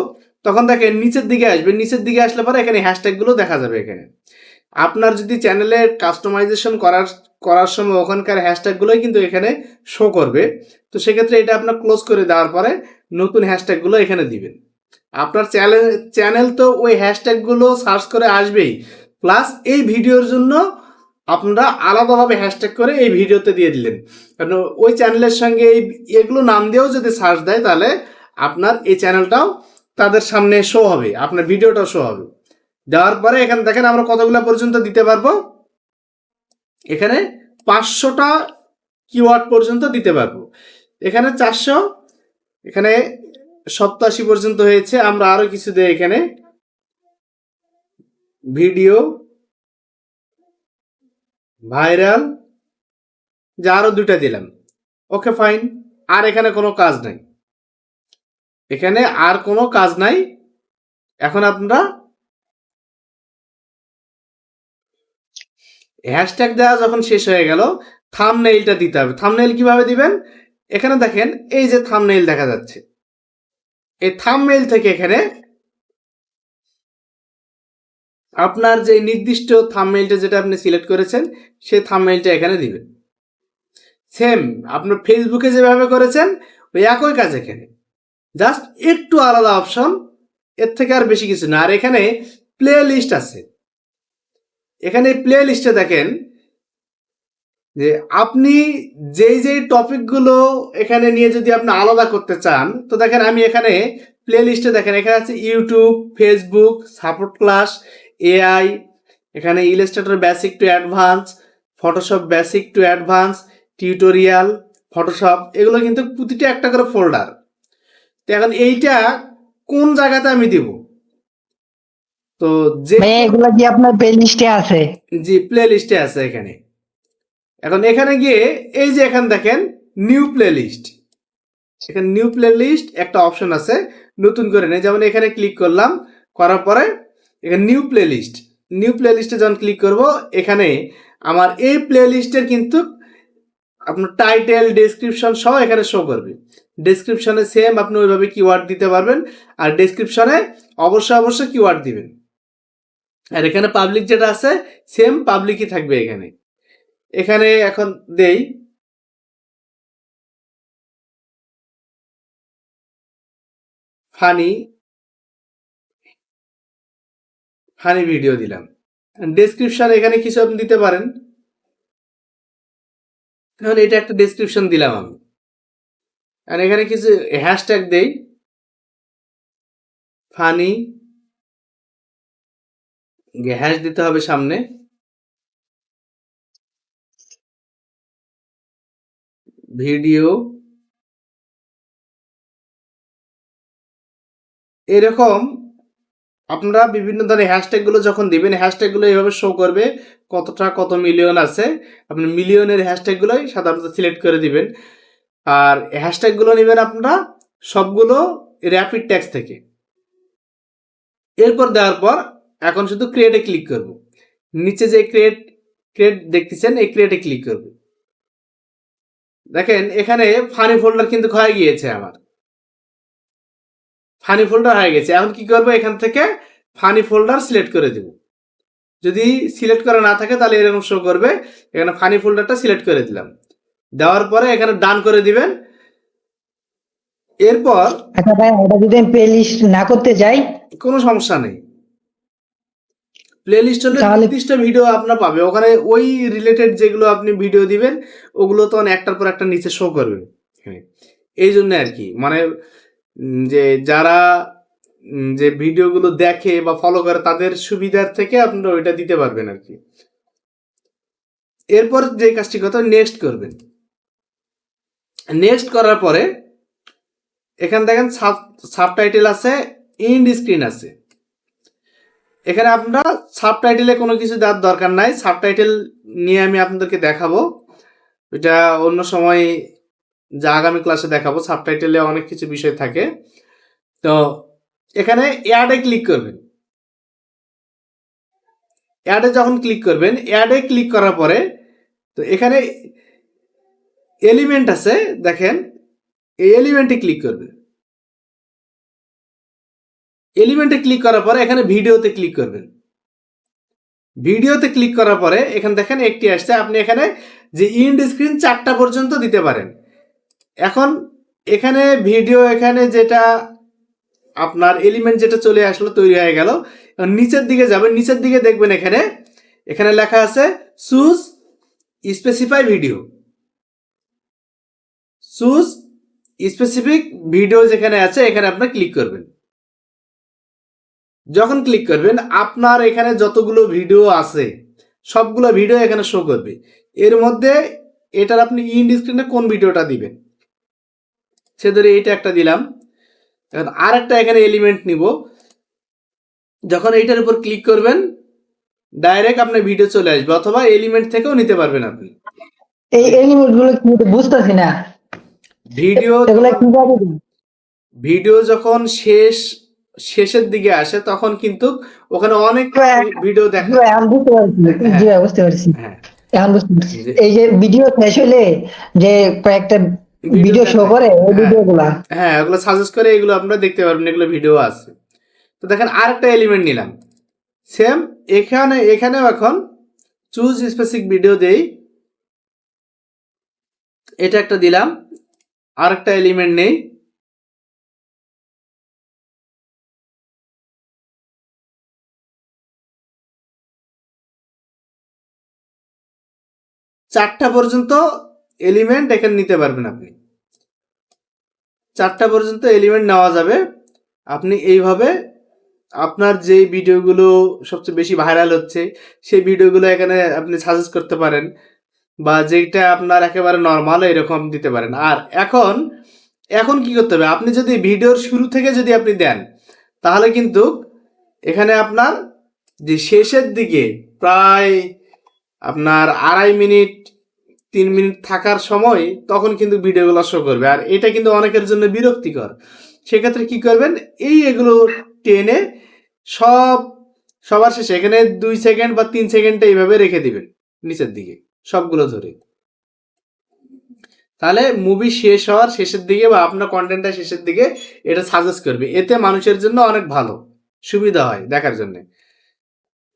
তখন দেখেন নিচের দিকে আসবেন, নিচের দিকে আসলে পরে এখানে হ্যাশট্যাগুলো দেখা যাবে। এখানে আপনার যদি চ্যানেলে কাস্টমাইজেশন করার সময় ওখানকার হ্যাশট্যাগুলোই কিন্তু এখানে শো করবে, তো সেক্ষেত্রে এটা আপনার ক্লোজ করে দেওয়ার পরে নতুন হ্যাশট্যাগুলো এখানে দিবেন। আপনার চ্যানেল তো ওই হ্যাশট্যাগুলো সার্চ করে আসবেই, প্লাস এই ভিডিওর জন্য আপনারা আলাদাভাবে হ্যাশট্যাগ করে এই ভিডিওতে দিয়ে দিলেন, কারণ ওই চ্যানেলের সঙ্গে এগুলো নাম দিয়েও যদি সার্চ দেয় তাহলে আপনার এই চ্যানেলটাও তাদের সামনে শো হবে, আপনার ভিডিওটাও শো হবে। দেওয়ার পরে এখানে দেখেন আমরা কতগুলো পর্যন্ত দিতে পারবো, এখানে 500টা কিওয়ার্ড পর্যন্ত দিতে পারবো। এখানে 400, এখানে 87 পর্যন্ত হয়েছে। আমরা আরো কিছু দিই, এখানে ভিডিও ভাইরাল, যা আরো 2টা দিলাম, ওকে ফাইন। আর এখানে কোনো কাজ নাই, এখানে আর কোনো কাজ নাই। এখন আপনারা হ্যাশট্যাগ দেওয়া যখন শেষ হয়ে গেল, থাম্বনেইলটা দিতে হবে। থাম্বনেইল কিভাবে দিবেন, এখানে দেখেন এই যে থাম্বনেইল দেখা যাচ্ছে, এই থাম্বনেইল থেকে এখানে আপনার যে নির্দিষ্ট থাম্বনেইলটা যেটা আপনি সিলেক্ট করেছেন সেই থাম্বনেইলটা এখানে দিবেন। সেম আপনার ফেসবুকে যেভাবে করেছেন ওই একই কাজ, এখানে জাস্ট একটু আলাদা অপশন, এর থেকে আর বেশি কিছু না। আর এখানে প্লে লিস্ট আছে, এখানে প্লে লিস্টে দেখেন যে আপনি যেই টপিকগুলো এখানে নিয়ে যদি আপনি আলাদা করতে চান, তো দেখেন আমি এখানে প্লে লিস্টে দেখেন এখানে আছে YouTube, Facebook, support class, AI, এখানে Illustrator basic to advance, Photoshop basic to advance, tutorial, Photoshop, এগুলো কিন্তু প্রতিটা একটা করে ফোল্ডার। তো এখন এইটা কোন জায়গাতে আমি দিব, তো যে এগুলা কি আপনার প্লে লিস্টে আছে? জি প্লে লিস্টে আছে এখানে। এখন এখানে গিয়ে এই যে এখানে দেখেন নিউ প্লে লিস্ট, এখানে নিউ প্লে লিস্ট একটা অপশন আছে, নতুন করে নেই, যেমন এখানে ক্লিক করলাম, করার পরে এখানে নিউ প্লে লিস্ট, নিউ প্লে লিস্টে যখন ক্লিক করব এখানে আমার এই প্লে লিস্টের কিন্তু আপনার টাইটেল, ডেসক্রিপশন সহ এখানে শো করবে। ডেসক্রিপশনে সেম আপনি ওইভাবে কিওয়ার্ড দিতে পারবেন, আর ডেসক্রিপশনে অবশ্যই কিওয়ার্ড দিবেন। আর এখানে পাবলিক যেটা আছে সেম পাবলিকই থাকবে এখানে। এখানে এখন দেই ফানি ভিডিও দিলাম, ডেসক্রিপশন এখানে কিছু আপনি দিতে পারেন। এখন এটা একটা ডেসক্রিপশন দিলাম আমি, আর এখানে কিছু হ্যাশট্যাগ দেই, ফানি হ্যাশ দিতে হবে সামনে, ভিডিও, এরকম আপনারা বিভিন্ন ধরনের হ্যাশট্যাগুলো যখন দিবেন, হ্যাশট্যাগুলো এইভাবে শো করবে কত মিলিয়ন আছে। আপনি মিলিয়নের হ্যাশট্যাগুলোই সাধারণত সিলেক্ট করে দিবেন, আর হ্যাশট্যাগুলো নেবেন আপনারা সবগুলো র্যাপিড টেক্সট থেকে। এরপর দেওয়ার পর এখন শুধু ক্রিয়েটে ক্লিক করব। নিচে যে ক্রিয়েট দেখতেছেন এই ক্রিয়েটে ক্লিক করব। দেখেন এখানে ফানি ফোল্ডার কিন্তু হয়ে গিয়েছে, আমার ফানি ফোল্ডার হয়ে গেছে। এখন কি করব, এখান থেকে ফানি ফোল্ডার সিলেক্ট করে দেব। যদি সিলেক্ট করা না থাকে তাহলে এরকম শো করবে। এখানে ফানি ফোল্ডারটা সিলেক্ট করে দিলাম, দেওয়ার পরে এখানে ডান করে দিবেন। এরপর আচ্ছা ভাই, এটা যদি আমি প্লে লিস্ট না করতে চাই? কোনো সমস্যা নেই। প্লে লিস্ট হলে তাহলে- নির্দিষ্ট ভিডিও আপনার পাবে, ওখানে ওই রিলেটেড যেগুলো আপনি ভিডিও দিবেন ওগুলো তো একটার পর একটা নিচে শো করবে। এই জন্য আর কি, মানে যে যারা যে ভিডিওগুলো দেখে বা ফলো করে তাদের সুবিধার থেকে আপনারা ওইটা দিতে পারবেন আর কি। এরপর যে কাজটি কথা, নেক্সট করবেন। নেক্সট করার পরে এখানে দেখেন সাবটাইটেল আছে, ইন্ড স্ক্রিন আছে। এখানে আপনারা সাবটাইটেলে কোনো কিছু দেওয়ার দরকার নাই, সাবটাইটেল নিয়ে আমি আপনাদেরকে দেখাবো, এটা অন্য সময় যা আগামী ক্লাসে দেখাবো। সাবটাইটেলে অনেক কিছু বিষয় থাকে। তো এখানে অ্যাডে ক্লিক করবেন। অ্যাডে যখন ক্লিক করবেন, অ্যাডে ক্লিক করার পরে তো এখানে এলিমেন্ট আছে, দেখেন এই এলিমেন্টে ক্লিক করবেন। এলিমেন্টে ক্লিক করার পরে এখানে ভিডিওতে ক্লিক করবেন। ভিডিওতে ক্লিক করার পরে এখানে দেখেন একটি আসছে, আপনি এখানে যে ইন্ড স্ক্রিন 4টা পর্যন্ত দিতে পারেন। এখন এখানে ভিডিও, এখানে যেটা আপনার এলিমেন্ট যেটা চলে আসলো, তৈরি হয়ে গেল। নিচের দিকে যাবেন, নিচের দিকে দেখবেন এখানে লেখা আছে choose specify video. Choose specific video যেখানে আছে এখানে আপনার ক্লিক করবেন। যখন ক্লিক করবেন আপনার এখানে যতগুলো ভিডিও আছে সবগুলো ভিডিও এখানে শো করবে। এর মধ্যে এটার আপনি ইন্ড স্ক্রিনে কোন ভিডিওটা দিবেন, সে ধরে এইটা একটা দিলাম। এখন আর একটা এখানে এলিমেন্ট নিব, যখন এইটার উপর ক্লিক করবেন ডাইরেক্ট আপনার ভিডিও চলে আসবে, অথবা এলিমেন্ট থেকেও নিতে পারবেন আপনি। এই এলিমেন্ট গুলো কি বুঝতেছি না, ভিডিও এগুলো কিভাবে? ভিডিও যখন শেষের দিকে আসে তখন কিন্তু ওখানে অনেক ভিডিও দেখা। এখন বুঝতে পারছি, জি ভাই, বুঝতে পারছি। হ্যাঁ, এখন বুঝতে পারছি, যে- এই যে ভিডিও শেষ হলে যে কয়েকটা ভিডিও শো করে, ওই ভিডিও গুলা। হ্যাঁ, ওগুলো সাজেস্ট করে, এগুলো আপনারা দেখতে পারবেন, এগুলো ভিডিও আছে। তো দেখেন আরেকটা এলিমেন্ট নিলাম, সেম এখানেও এখন চুজ স্পেসিফিক ভিডিও দেই, এটা একটা দিলাম। আরেকটা এলিমেন্ট নেই, চারটা পর্যন্ত এলিমেন্ট এখানে নিতে পারবেন আপনি। 4টা পর্যন্ত এলিমেন্ট নেওয়া যাবে। আপনি এইভাবে আপনার যেই ভিডিওগুলো সবচেয়ে বেশি ভাইরাল হচ্ছে সেই ভিডিওগুলো এখানে আপনি সাজেস্ট করতে পারেন, বা যেটা আপনার একেবারে নর্মাল এরকম দিতে পারেন। আর এখন কি করতে হবে, আপনি যদি ভিডিওর শুরু থেকে যদি আপনি দেন তাহলে কিন্তু এখানে আপনার যে শেষের দিকে প্রায় আপনার 2.5 মিনিট 3 মিনিট থাকার সময় তখন কিন্তু ভিডিওগুলো শো করবে, আর এটা কিন্তু অনেকের জন্য বিরক্তিকর। সেক্ষেত্রে কি করবেন, এগুলো টেনে সবার শেষে এখানে 2 সেকেন্ড বা 3 সেকেন্ড এইভাবে রেখে দিবেন নিচের দিকে সবগুলো ধরে। তাহলে মুভি শেষ হওয়ার শেষের দিকে বা আপনার কন্টেন্টটা শেষের দিকে এটা সাজেস্ট করবে, এতে মানুষের জন্য অনেক ভালো সুবিধা হয় দেখার জন্য।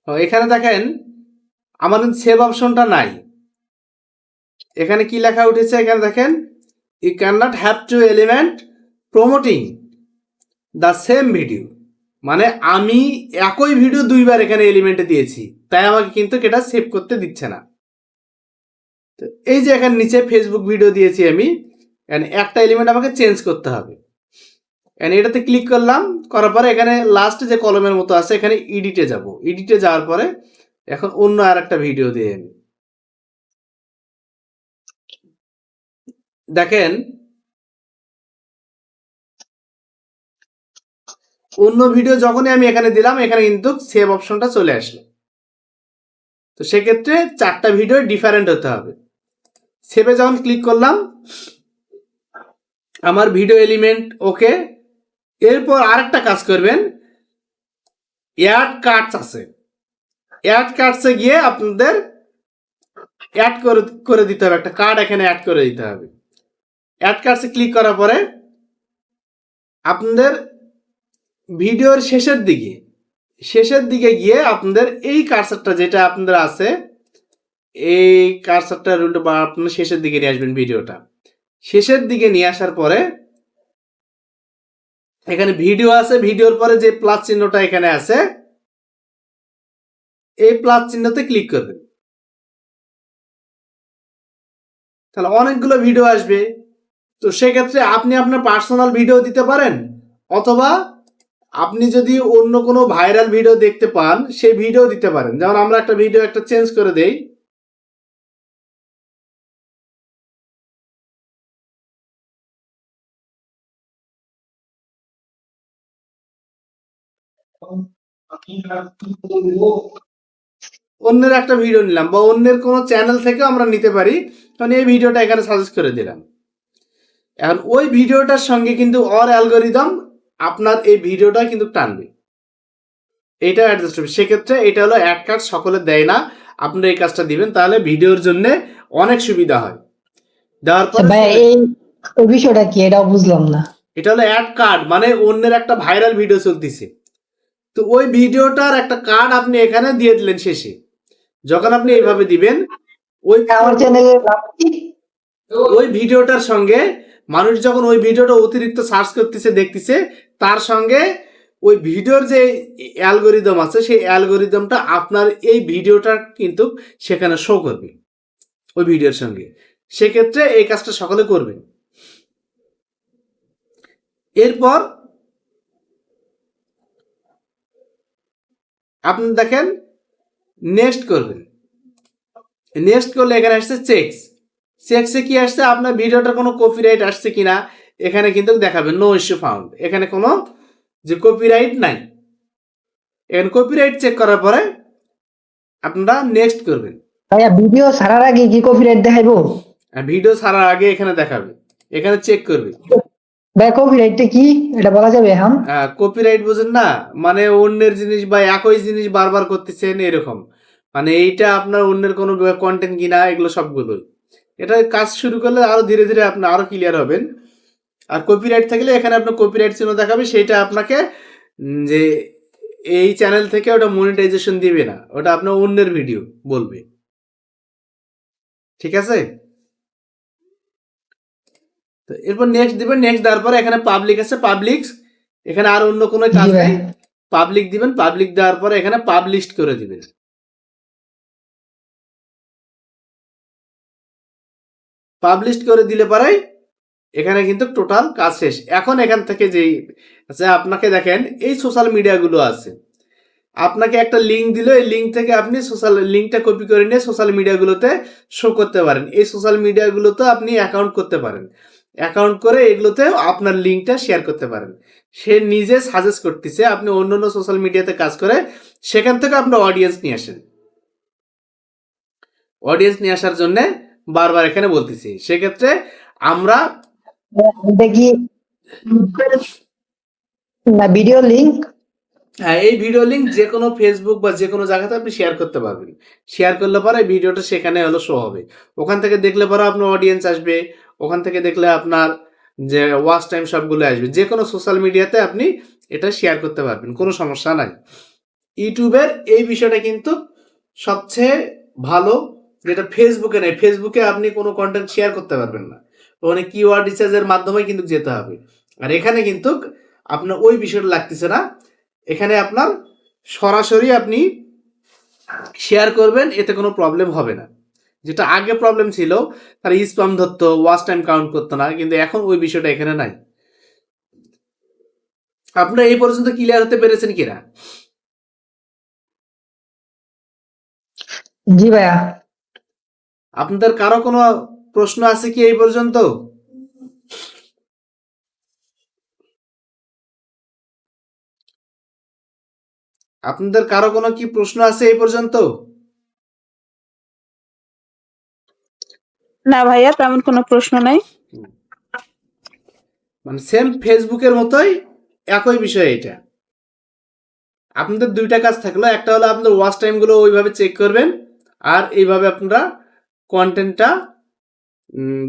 এখানে দেখেন আমার সেভ অপশনটা নাই, এখানে কি লেখা উঠেছে, এখানে দেখেন you can not have to element promoting the same video. মানে আমি একই ভিডিও 2বার এখানে এলিমেন্টে দিয়েছি, তাই আমাকে কিন্তু এটা সেভ করতে দিচ্ছে না। তো এই যে এখানে নিচে ফেসবুক ভিডিও দিয়েছি আমি, একটা এলিমেন্ট আমাকে চেঞ্জ করতে হবে। এটাতে ক্লিক করলাম, করার পরে এখানে লাস্টে যে কলমের মতো আছে এখানে এডিটে যাব। এডিটে যাওয়ার পরে এখন অন্য আর একটা ভিডিও দিয়ে আমি দেখেন অন্য ভিডিও যখনই আমি এখানে দিলাম এখানে কিন্তু সেভ অপশনটা চলে আসলো। তো সেক্ষেত্রে 4টা ভিডিও ডিফারেন্ট হতে হবে। সেভে যখন ক্লিক করলাম আমার ভিডিও এলিমেন্ট ওকে। এরপর আরেকটা কাজ করবেন, অ্যাড কার্ডস আছে, অ্যাড কার্ডসে গিয়ে আপনাদের অ্যাড করে দিতে হবে, একটা কার্ড এখানে অ্যাড করে দিতে হবে। অ্যাড কার্ডসে ক্লিক করার পরে আপনাদের ভিডিওর শেষের দিকে গিয়ে আপনাদের এই কার্সারটা যেটা আপনাদের আছে, এই কার্সারটা রুলটা আপনার শেষের দিকে নিয়ে আসবেন। ভিডিওটা শেষের দিকে নিয়ে আসার পরে এখানে ভিডিও আছে, ভিডিওর পরে যে প্লাস চিহ্নটা এখানে আছে, এই প্লাস চিহ্নতে ক্লিক করবেন। তাহলে অনেকগুলো ভিডিও আসবে। তো সেক্ষেত্রে আপনি আপনার পার্সোনাল ভিডিও দিতে পারেন, অথবা আপনি যদি অন্য কোনো ভাইরাল ভিডিও দেখতে পান সেই ভিডিও দিতে পারেন। যেমন আমরা একটা ভিডিও একটা চেঞ্জ করে দেই, অন্যের একটা ভিডিও নিলাম, বা অন্যের কোনো চ্যানেল থেকে আমরা নিতে পারি, কারণ এই ভিডিওটা এখানে সাজেস্ট করে দিলাম। এখন ওই ভিডিওটার সঙ্গে কিন্তু অর অ্যালগোরিদম আপনার এই ভিডিওটা কিন্তু টানবে, এটা অ্যাডজাস্ট হবে। সেক্ষেত্রে এটা হলো অ্যাড কার্ড সকলে দেয় না, আপনারা এই কাজটা দিবেন, তাহলে ভিডিওর জন্য অনেক সুবিধা হয়। দেওয়ার পর ভাই এই বিষয়টা কি, এটাও বুঝলাম না। এটা হলো অ্যাড কার্ড, মানে অন্যের একটা ভাইরাল ভিডিও চলতেছে, তো ওই ভিডিওটার একটা কার্ড আপনি এখানে দিয়ে দিলেন শেষে। যখন আপনি এইভাবে দিবেন, আমার চ্যানেলে ওই ভিডিওটার সঙ্গে মানুষ যখন ওই ভিডিওটা অতিরিক্ত সার্চ করতেছে দেখতেছে, তার সঙ্গে ওই ভিডিওর যে অ্যালগোরিদম আছে সেই অ্যালগোরিদমটা আপনার এই ভিডিওটা কিন্তু সেখানে শো করবে ওই ভিডিওর সঙ্গে। সেক্ষেত্রে এই কাজটা সকলে করবেন। এরপর আপনি দেখেন নেক্সট করবেন, নেক্সট করলে এখানে আসছে চেকসে কি আসছে, আপনার ভিডিওটার কোনো কপিরাইট আসছে কিনা এখানে কিন্তু দেখাবেন, নো ইস্যু ফাউন্ড, এখানে কোনো যে কপিরাইট নাই। এখানে কপিরাইট চেক করার পরে আপনারা নেক্সট করবেন। ভাইয়া ভিডিও ছাড়ার আগে কি কপিরাইট দেখাইবো? ভিডিও ছাড়ার আগে এখানে দেখাবে, এখানে চেক করবে। ভাই কপিরাইটটা কি এটা বলা যাবে এখন? কপিরাইট বুঝেন না, মানে অন্যের জিনিস বা একই জিনিস বারবার করতেছেন এরকম, মানে এইটা আপনার অন্যের কোনো কন্টেন্ট কিনা, এগুলো সবগুলোই। এটা কাজ শুরু করলে আরো ধীরে ধীরে আপনি আরো ক্লিয়ার হবেন। আর কপিরাইট থাকলে এখানে আপনার কপিরাইট চিহ্ন দেখাবে, সেটা আপনাকে যে এই চ্যানেল থেকে ওটা মনিটাইজেশন দিবে না, ওটা আপনার অন্যের ভিডিও বলবে। ঠিক আছে, তো এরপর নেক্সট দিবেন। নেক্সট দেওয়ার পরে এখানে পাবলিক আছে, পাবলিক, এখানে আর অন্য কোনো কাজ নেই, পাবলিক দিবেন। পাবলিক দেওয়ার পরে এখানে পাবলিশ করে দিবেন। পাবলিশ করে দিলে পরে এখানে কিন্তু টোটাল কাজ শেষ। এখন এখান থেকে যেই আচ্ছা আপনাকে দেখেন এই সোশ্যাল মিডিয়াগুলো আছে, আপনাকে একটা লিঙ্ক দিল, এই লিঙ্ক থেকে আপনি সোশ্যাল লিঙ্কটা কপি করে নিয়ে সোশ্যাল মিডিয়াগুলোতে শো করতে পারেন। এই সোশ্যাল মিডিয়াগুলোতে আপনি অ্যাকাউন্ট করতে পারেন, অ্যাকাউন্ট করে এগুলোতে আপনার লিঙ্কটা শেয়ার করতে পারেন। সে নিজে সাজেস্ট করতেছে, আপনি অন্য অন্য সোশ্যাল মিডিয়াতে কাজ করে সেখান থেকে আপনার অডিয়েন্স নিয়ে আসেন। অডিয়েন্স নিয়ে আসার জন্য বারবার এখানে বলতেছি। সেক্ষেত্রে আমরা দেখি না ভিডিও লিংক, হ্যাঁ এই ভিডিও লিঙ্ক যে কোনো ফেসবুক বা যে কোনো জায়গাতে আপনি শেয়ার করতে পারবেন। শেয়ার করলে পরে ভিডিওটা সেখানে হলো শো হবে, ওখান থেকে দেখলে পরে আপনার অডিয়েন্স আসবে, ওখান থেকে দেখলে আপনার যে ওয়াচ টাইম সবগুলো আসবে। যে কোনো সোশ্যাল মিডিয়াতে আপনি এটা শেয়ার করতে পারবেন, কোনো সমস্যা নাই। ইউটিউবের এই বিষয়টা কিন্তু সবচেয়ে ভালো, যেটা ফেসবুকে নেই। ফেসবুকে আপনি কোনো কন্টেন্ট শেয়ার করতে পারবেন না, ওখানে কিওয়ার্ড রিসার্চের মাধ্যমে কিন্তু যেতে হবে। আর এখানে কিন্তু আপনার ওই বিষয়টা লাগতেছে না, এখানে আপনার সরাসরি আপনি শেয়ার করবেন, এতে কোনো প্রবলেম হবে না। যেটা আগে প্রবলেম ছিল, তারা স্প্যাম ধরতো, ওয়াচ টাইম কাউন্ট করতো না, কিন্তু এখন ওই বিষয়টা এখানে নাই। আপনারা এই পর্যন্ত ক্লিয়ার হতে পেরেছেন কিনা? জি ভাইয়া। আপনাদের কারো কোনো প্রশ্ন আছে কি এই পর্যন্ত? আপনাদের কারো কোনো কি প্রশ্ন আছে এই পর্যন্ত? না ভাইয়া, তেমন কোনো প্রশ্ন নাই। মানে সেম ফেসবুকের মতোই একই বিষয় এটা। আপনাদের দুইটা কাজ থাকলো, একটা হলো আপনাদের ওয়াচ টাইমগুলো ওইভাবে চেক করবেন, আর এইভাবে আপনারা কন্টেন্টটা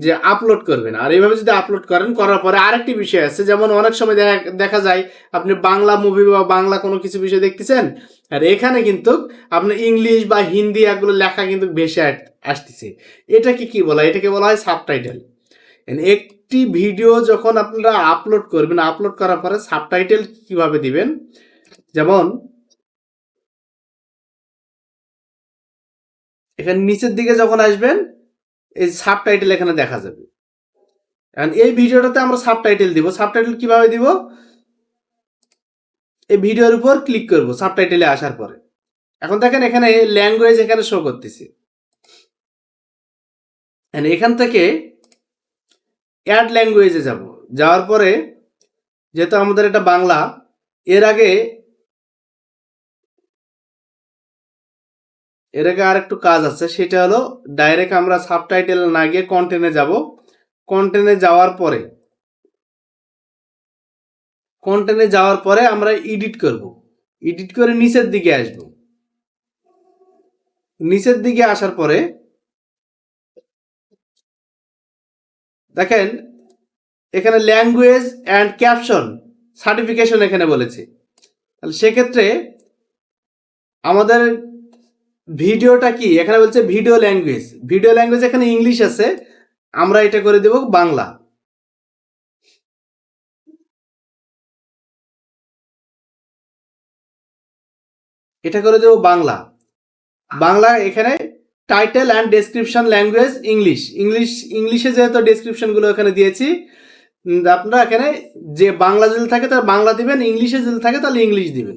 যে আপলোড করবেন। আর এইভাবে যদি আপলোড করেন, করার পরে আরেকটি বিষয় আছে, যেমন অনেক সময় দেখা যায় আপনি বাংলা মুভি বা বাংলা কোনো কিছু বিষয় দেখতেছেন, আর এখানে কিন্তু আপনার ইংলিশ বা হিন্দি এগুলো লেখা কিন্তু ভেসে আসতেছে। এটাকে কি বলা হয়? এটাকে বলা হয় সাবটাইটেল। একটি ভিডিও যখন আপনারা আপলোড করবেন, আপলোড করার পরে সাবটাইটেল কিভাবে দিবেন, যেমন এখানে নিচের দিকে যখন আসবেন এই সাবটাইটেল এখানে দেখা যাবে। এখন এই ভিডিওটাতে আমরা সাবটাইটেল দিব। সাবটাইটেল কিভাবে দিব? এই ভিডিওর উপর ক্লিক করব সাবটাইটেলে আসার পরে। এখন দেখেন এখানে ল্যাঙ্গুয়েজ এখানে শো করতেছে। এখান থেকে অ্যাড ল্যাঙ্গুয়েজে যাব, যাওয়ার পরে যেহেতু আমাদের এটা বাংলা, এর আগে আর একটু কাজ আছে, সেটা হলো ডাইরেক্ট আমরা সাবটাইটেল না গিয়ে কন্টেন্টে যাব। কন্টেন্টে যাওয়ার পরে আমরা এডিট করব। এডিট করে নিচের দিকে আসব। নিচের দিকে আসার পরে দেখেন এখানে ল্যাঙ্গুয়েজ অ্যান্ড ক্যাপশন সার্টিফিকেশন এখানে বলেছে। তাহলে সেক্ষেত্রে আমাদের ভিডিওটা কি এখানে বলছে ভিডিও ল্যাঙ্গুয়েজ। ভিডিও ল্যাঙ্গুয়েজ এখানে ইংলিশ আছে, আমরা এটা করে দেব বাংলা। এটা করে দেব বাংলা। বাংলা এখানে টাইটেল অ্যান্ড ডেসক্রিপশন ল্যাঙ্গুয়েজ ইংলিশে যেহেতু ডেসক্রিপশনগুলো এখানে দিয়েছি, আপনারা এখানে যে বাংলা যদি থাকে তাহলে বাংলা দিবেন, ইংলিশে যদি থাকে তাহলে ইংলিশ দিবেন,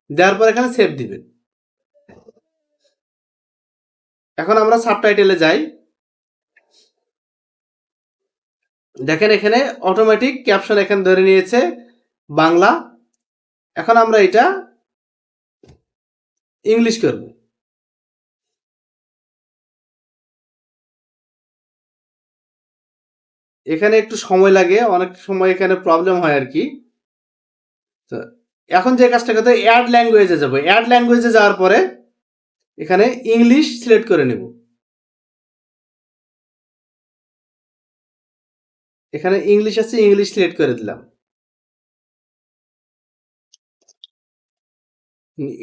দেওয়ার পর এখানে সেভ দিবেন। এখন আমরা সাবটাইটেলে যাই। দেখেন এখানে অটোমেটিক ক্যাপশন এখানে ধরে নিয়েছে বাংলা। এখন আমরা এটা ইংলিশ করব। এখানে একটু সময় লাগে, অনেক সময় এখানে প্রবলেম হয় আর কি। তো এখন যে কাজটা করতে হবে, অ্যাড ল্যাঙ্গুয়েজে যাব। অ্যাড ল্যাঙ্গুয়েজে যাওয়ার পরে এখানে ইংলিশ সিলেক্ট করে নেব। এখানে ইংলিশ আছে, ইংলিশ সিলেক্ট করে দিলাম।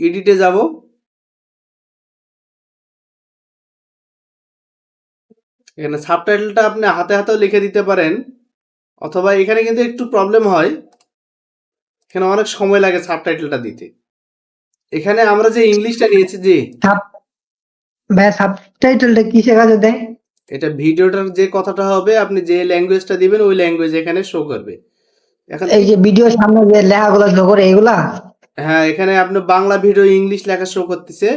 এডিটে যাব। এখানে সাবটাইটেলটা আপনি হাতে হাতেও লিখে দিতে পারেন, অথবা এখানে কিন্তু একটু প্রবলেম হয়, এখানে অনেক সময় লাগে সাবটাইটেলটা দিতে। এখানে আমরা যে ইংলিশটা নিয়েছি, যে সাবটাইটেলটা কিসের কাজে দেয়? এটা ভিডিওটার যে কথাটা হবে, আপনি যে ল্যাঙ্গুয়েজটা দিবেন ওই ল্যাঙ্গুয়েজ এখানে শো করবে। এখন এই যে ভিডিওর সামনে যে লেখাগুলো শো করে এগুলা? হ্যাঁ, এখানে আপনি বাংলা ভিডিও ইংলিশ লেখা শো করতেছে,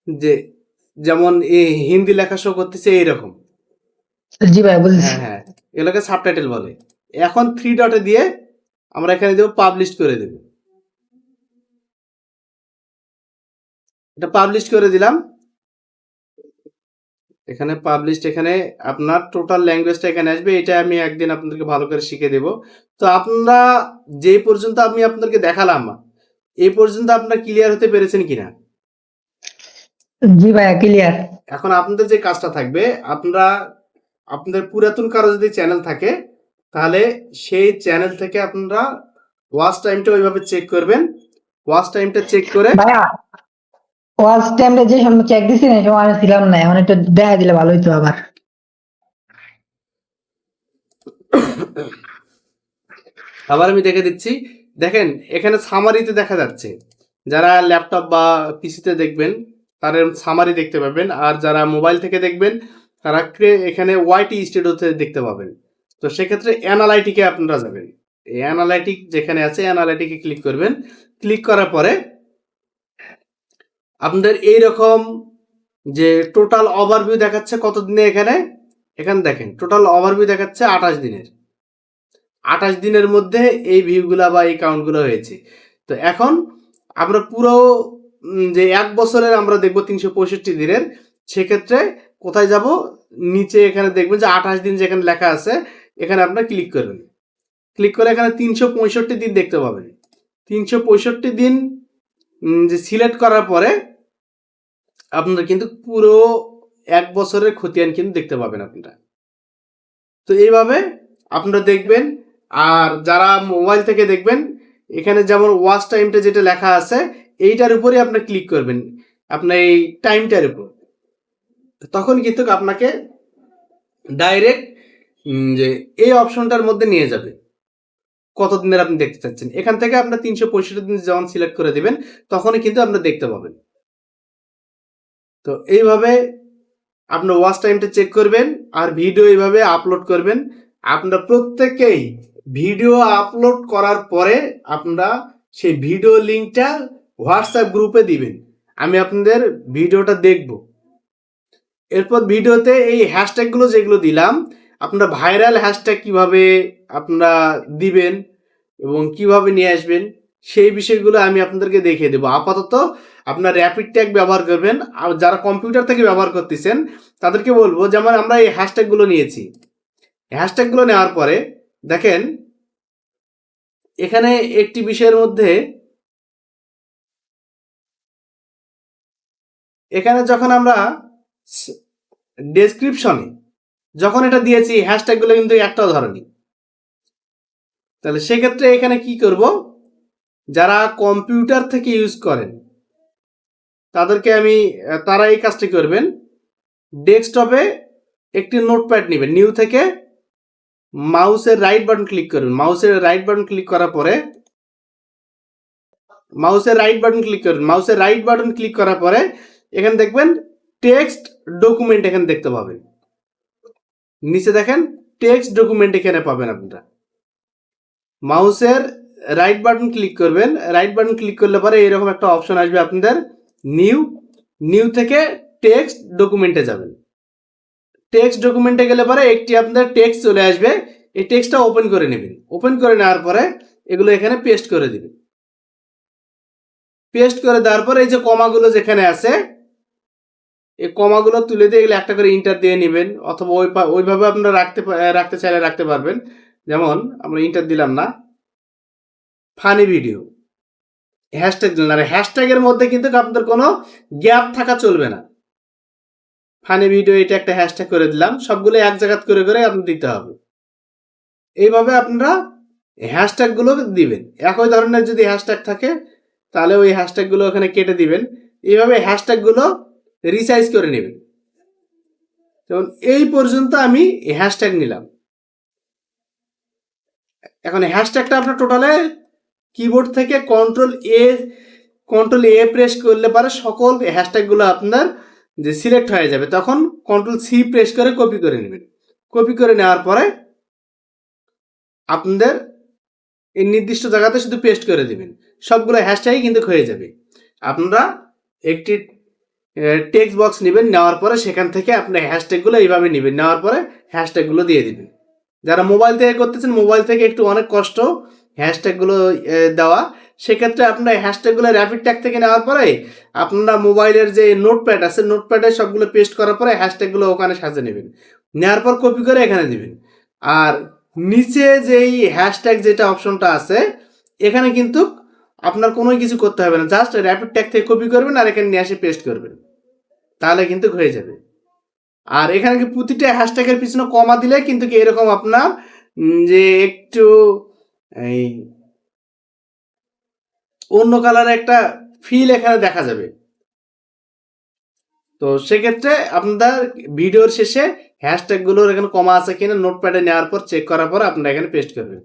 যে যেমন হিন্দি লেখা শো করতেছে এইরকম। জি ভাই বুঝছি। হ্যাঁ হ্যাঁ, এগুলোকে সাবটাইটেল বলে। এখন 3 ডটে দিয়ে আমরা এখানে দেব পাবলিশ করে দেব। এটা পাবলিশ করে দিলাম। এখানে পাবলিশড, এখানে আপনার টোটাল ল্যাঙ্গুয়েজটা এখানে আসবে। এটা আমি একদিন আপনাদেরকে ভালো করে শিখে দেব। তো আপনারা যে পর্যন্ত আমি আপনাদেরকে দেখালাম, এই পর্যন্ত আপনারা ক্লিয়ার হতে পেরেছেন কিনা? জি ভাইয়া ক্লিয়ার। এখন আপনাদের যে কাজটা থাকবে, আপনারা আপনাদের পুরাতন কারো যদি চ্যানেল থাকে, তাহলে সেই চ্যানেল থেকে আপনারা ওয়াচ টাইমটা ওইভাবে চেক করবেন। ওয়াচ টাইমটা চেক করে ভাইয়া ওয়াচ টাইমটা যে সময় চেক দিছি না, সময় আমি ছিলাম না, এখন একটু দেখা দিলে ভালো হইতো আবার। আবার আমি দেখে দিচ্ছি। দেখেন এখানে সামারিতে দেখা যাচ্ছে, যারা ল্যাপটপ বা পিসিতে দেখবেন তারা সামারি দেখতে পাবেন, আর যারা মোবাইল থেকে দেখবেন তারা এখানে ওয়াইটি স্টুডিওতে দেখতে পাবেন। তো সেক্ষেত্রে অ্যানালাইটিকে আপনারা যাবেন। এই অ্যানালাইটিক যেখানে আছে, অ্যানালাইটিকে ক্লিক করবেন। ক্লিক করার পরে আপনাদের এইরকম যে টোটাল ওভারভিউ দেখাচ্ছে কত দিনে, এখানে দেখেন টোটাল ওভারভিউ দেখাচ্ছে 28 দিনের। 28 দিনের মধ্যে এই ভিউগুলা বা এই কাউন্টগুলো হয়েছে। তো এখন আমরা পুরো যে 1 বছরের আমরা দেখবো 365 দিনের, সেক্ষেত্রে কোথায় যাব? নিচে এখানে দেখবেন যে 28 দিন যেখানে লেখা আছে, এখানে আপনার ক্লিক করবেন। ক্লিক করে এখানে 365 দিন দেখতে পাবেন। 365 দিন যে সিলেক্ট করার পরে আপনারা কিন্তু পুরো 1 বছরের খতিয়ান কিন্তু দেখতে পাবেন আপনারা। তো এইভাবে আপনারা দেখবেন। আর যারা মোবাইল থেকে দেখবেন, এখানে যেমন ওয়াচ টাইমটা যেটা লেখা আছে এইটার উপরে আপনার ক্লিক করবেন, আপনার এই টাইমটার উপর। তখন কিন্তু আপনাকে ডাইরেক্ট যে এই অপশনটার মধ্যে নিয়ে যাবে কতদিনের আপনি দেখতে চাচ্ছেন। এখান থেকে আপনার 365 দিন যখন সিলেক্ট করে দিবেন তখনই কিন্তু আপনারা দেখতে পাবেন। তো এইভাবে আপনার ওয়াচ টাইমটা চেক করবেন আর ভিডিও এইভাবে আপলোড করবেন। আপনারা প্রত্যেকেই ভিডিও আপলোড করার পরে আপনারা সেই ভিডিও লিঙ্কটা হোয়াটসঅ্যাপ গ্রুপে দিবেন, আমি আপনাদের ভিডিওটা দেখব। এরপর ভিডিওতে এই হ্যাশট্যাগুলো যেগুলো দিলাম, আপনারা ভাইরাল হ্যাশট্যাগ কিভাবে আপনারা দিবেন এবং কিভাবে নিয়ে আসবেন সেই বিষয়গুলো আমি আপনাদেরকে দেখিয়ে দেবো। আপাতত আপনার র্যাপিড ট্যাগ ব্যবহার করবেন। আর যারা কম্পিউটার থেকে ব্যবহার করতেছেন তাদেরকে বলবো, যেমন আমরা এই হ্যাশট্যাগুলো নিয়েছি, হ্যাশট্যাগুলো নেওয়ার পরে দেখেন এখানে একটি বিষয়ের মধ্যে এখানে যখন আমরা ডেসক্রিপশনে যখন এটা দিয়েছি হ্যাশট্যাগুলো কিন্তু একটাও ধরেনি। তাহলে সেক্ষেত্রে এখানে কি করব, যারা কম্পিউটার থেকে ইউজ করেন তাদেরকে তারা এই কাজটি করবেন, ডেস্কটপে একটি নোটপ্যাড নেবেন, নিউ থেকে মাউসের রাইট বাটন ক্লিক করবেন। মাউসের রাইট বাটন ক্লিক করার পরে মাউসের রাইট বাটন ক্লিক করার পরে এখানে দেখবেন টেক্সট ডকুমেন্ট এখানে দেখতে পাবেন। নিচে দেখেন টেক্সট ডকুমেন্ট এখানে পাবেন আপনারা। মাউসের রাইট বাটন ক্লিক করবেন, রাইট বাটন ক্লিক করলে পরে এরকম একটা অপশন আসবে আপনাদের, নিউ থেকে টেক্সট ডকুমেন্টে যাবেন। টেক্সট ডকুমেন্টে গেলে পরে একটি আপনাদের টেক্সট চলে আসবে, এই টেক্সটটা ওপেন করে নেবেন। ওপেন করে নেওয়ার পরে এগুলো এখানে পেস্ট করে দিবেন। পেস্ট করে দেওয়ার পরে এই যে কমাগুলো যেখানে আছে এই কমাগুলো তুলে দিয়ে এগুলো একটা করে ইন্টার দিয়ে নেবেন, অথবা ওইভাবে আপনারা রাখতে চাইলে রাখতে পারবেন। যেমন আমরা ইন্টার দিলাম না, ফানি ভিডিও হ্যাশট্যাগ দিলেন, আর হ্যাশট্যাগের মধ্যে কিন্তু আপনাদের কোনো গ্যাপ থাকা চলবে না। ফানি ভিডিও এটা একটা হ্যাশট্যাগ করে দিলাম, সবগুলো এক জায়গা করে করে আপনার দিতে হবে। এইভাবে আপনারা হ্যাশট্যাগুলো দিবেন। একই ধরনের যদি হ্যাশট্যাগ থাকে তাহলে ওই হ্যাশট্যাগুলো ওখানে কেটে দিবেন। এইভাবে হ্যাশট্যাগুলো রিসাইজ করে নেবেন। যেমন এই পর্যন্ত আমি হ্যাশট্যাগ নিলাম। এখন হ্যাশট্যাগটা আপনার টোটালে কিবোর্ড থেকে কন্ট্রোল এ প্রেস করলে পরে সকল হ্যাশট্যাগুলো আপনার যে সিলেক্ট হয়ে যাবে, তখন কন্ট্রোল সি প্রেস করে কপি করে নেবেন। কপি করে নেওয়ার পরে আপনাদের এই নির্দিষ্ট জায়গাতে শুধু পেস্ট করে দিবেন, সবগুলো হ্যাশট্যাগই কিন্তু হয়ে যাবে। আপনারা একটি টেক্সট বক্স নেবেন, নেওয়ার পরে সেখান থেকে আপনার হ্যাশট্যাগুলো এইভাবে নেবেন, নেওয়ার পরে হ্যাশট্যাগুলো দিয়ে দিবেন। যারা মোবাইল থেকে করতেছেন, মোবাইল থেকে একটু অনেক কষ্ট হ্যাশট্যাগুলো দেওয়া, সেক্ষেত্রে আপনার হ্যাশট্যাগুলো র্যাপিড ট্যাগ থেকে নেওয়ার পরে আপনারা মোবাইলের যে নোটপ্যাড আছে নোটপ্যাডে সবগুলো পেস্ট করার পরে হ্যাশট্যাগুলো ওখানে সাজিয়ে নেবেন, নেওয়ার পর কপি করে এখানে দিবেন। আর নিচে যেই হ্যাশট্যাগ যেটা অপশনটা আছে এখানে কিন্তু আপনার কোনো কিছু করতে হবে না, জাস্ট র্যাপিড ট্যাগ থেকে কপি করবেন আর এখানে নিয়ে এসে পেস্ট করবেন, তাহলে কিন্তু হয়ে যাবে। আর এখানে কি প্রতিটা হ্যাশট্যাগের পিছনে কমা দিলে কিন্তু কি এরকম আপনার যে একটু এই অন্য কালারের একটা ফিল এখানে দেখা যাবে। তো সেক্ষেত্রে আপনার ভিডিওর শেষে হ্যাশট্যাগুলোর এখানে কমা আছে কিনা নোটপ্যাডে নেওয়ার পর চেক করার পর আপনারা এখানে পেস্ট করবেন,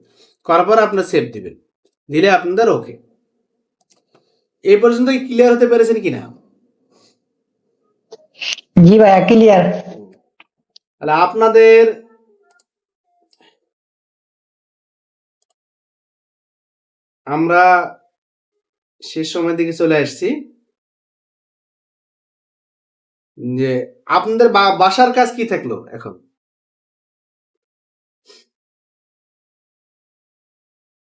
করার পর আপনার সেভ দিবেন, দিলে আপনাদের ওকে। এই পর্যন্ত কি ক্লিয়ার হতে পেরেছেন কিনা? জি ভাইয়া ক্লিয়ার। তাহলে আপনাদের আমরা শেষ সময়ের দিকে চলে আসছি। যে আপনাদের বাসার কাজ কি থাকলো এখন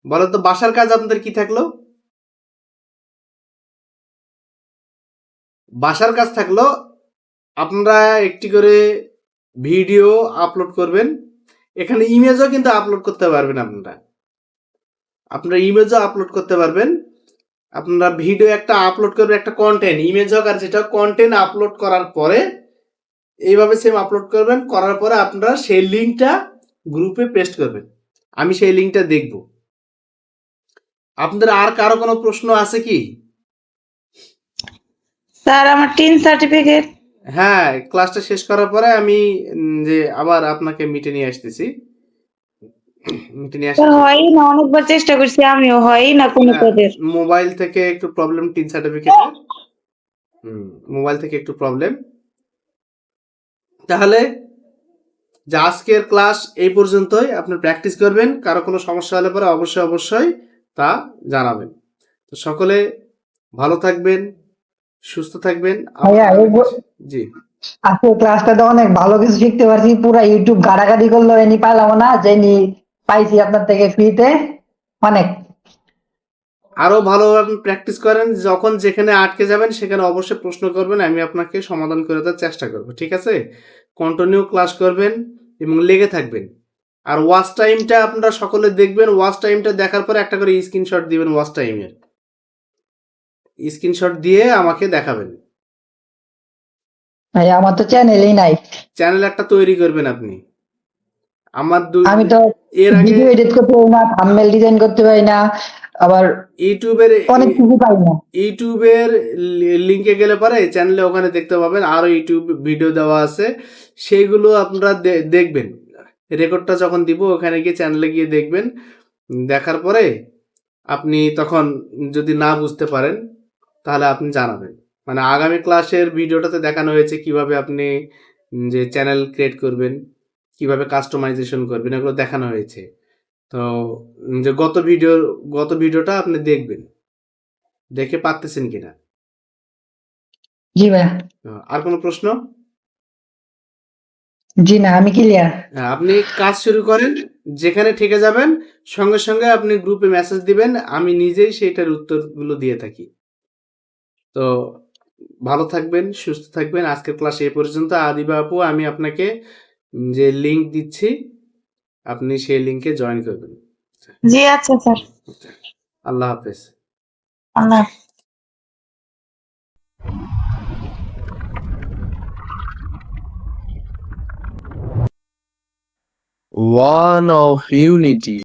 বলো তো, বাসার কাজ আপনাদের কি থাকলো? বাসার কাজ থাকলো আপনারা একটি করে ভিডিও আপলোড করবেন, এখানে ইমেজও কিন্তু আপলোড করতে পারবেন আপনারা। আপনারা ইমেজও আপলোড করতে পারবেন। আপনারা ভিডিও একটা আপলোড করবেন, একটা কন্টেন্ট, ইমেজ হোক আর যেটা কন্টেন্ট আপলোড করার পরে এইভাবে সেম আপলোড করবেন, করার পরে আপনারা সেই লিঙ্কটা গ্রুপে পেস্ট করবেন। আমি সেই লিঙ্কটা দেখব। আপনাদের আর কারো কোনো প্রশ্ন আছে কি? স্যার আমার টিন সার্টিফিকেট হ্যাঁ, ক্লাসটা শেষ করার পরে আমি যে আবার আপনাকে মিটে নিয়ে আসতেছি। মিটে নিয়ে আসতেছি। হয় না, অনেকবার চেষ্টা করছি আমিও, হয় না কোনো পদের। মোবাইল থেকে একটু প্রবলেম, টিন সার্টিফিকেটে মোবাইল থেকে একটু প্রবলেম। তাহলে যে আজকের ক্লাস এই পর্যন্তই। আপনি প্র্যাকটিস করবেন, কারো কোনো সমস্যা হলে পরে অবশ্যই তা জানাবেন। তো সকলে ভালো থাকবেন, সুস্থ থাকবেন। ভাইয়া, জি, আজকে ক্লাসটা তো অনেক ভালো কিছু শিখতে পারছি। পুরা ইউটিউব ঘাটাঘাটি করলো এনি পাইলাম না, যেনি পাইছি আপনার থেকে ফ্রিতে অনেক। আরো ভালোভাবে আপনি প্র্যাকটিস করেন। যখন যেখানে আটকে যাবেন সেখানে অবশ্যই প্রশ্ন করবেন, আমি আপনাকে সমাধান করে দেওয়ার চেষ্টা করব। ঠিক আছে? কন্টিনিউ ক্লাস করবেন এবং লেগে থাকবেন। আর ওয়াচ টাইমটা আপনারা সকলে দেখবেন। ওয়াচ টাইমটা দেখার পরে একটা করে স্ক্রিনশট দিবেন, ওয়াচ টাইমের স্ক্রিনশট দিয়ে আমাকে দেখাবেন। ভাইয়া আমার তো চ্যানেলই নাই। চ্যানেল একটা তৈরি করবেন আপনি। আমার আমি তো এর আগে ভিডিও এডিট করতে পারি না, থাম্বনেল ডিজাইন করতে পারি না, আবার ইউটিউবের অনেক কিছু পারি না। ইউটিউবের লিংকে গেলে পরে চ্যানেলে ওখানে দেখতে পাবেন আরো ইউটিউব ভিডিও দেওয়া আছে, সেইগুলো আপনারা দেখবেন। রেকর্ডটা যখন দিব ওখানে গিয়ে চ্যানেলে গিয়ে দেখবেন। দেখার পরে আপনি তখন যদি না বুঝতে পারেন তাহলে আপনি জানাবেন। মানে আগামী ক্লাসের ভিডিওটাতে দেখানো হয়েছে কিভাবে আপনি যে চ্যানেল ক্রিয়েট করবেন, কিভাবে কাস্টমাইজেশন করবেন, এগুলো দেখানো হয়েছে। তো যে গত ভিডিওটা আপনি দেখবেন, দেখে পারতেছেন কিনা। জি ভাইয়া। আর কোনো প্রশ্ন? জি না, আমি ক্লিয়ার। হ্যাঁ, আপনি কাজ শুরু করেন, যেখানে ঠেকে যাবেন সঙ্গে সঙ্গে আপনি গ্রুপে মেসেজ দিবেন, আমি নিজেই সেইটার উত্তরগুলো দিয়ে থাকি। তো ভালো থাকবেন, সুস্থ থাকবেন। আজকের ক্লাস এই পর্যন্ত। আদিবা আপু, আমি আপনাকে যে লিংক দিচ্ছি আপনি সেই লিংকে জয়েন করবেন। জি আচ্ছা স্যার, আল্লাহ হাফেজ। আল্লাহ। One of unity.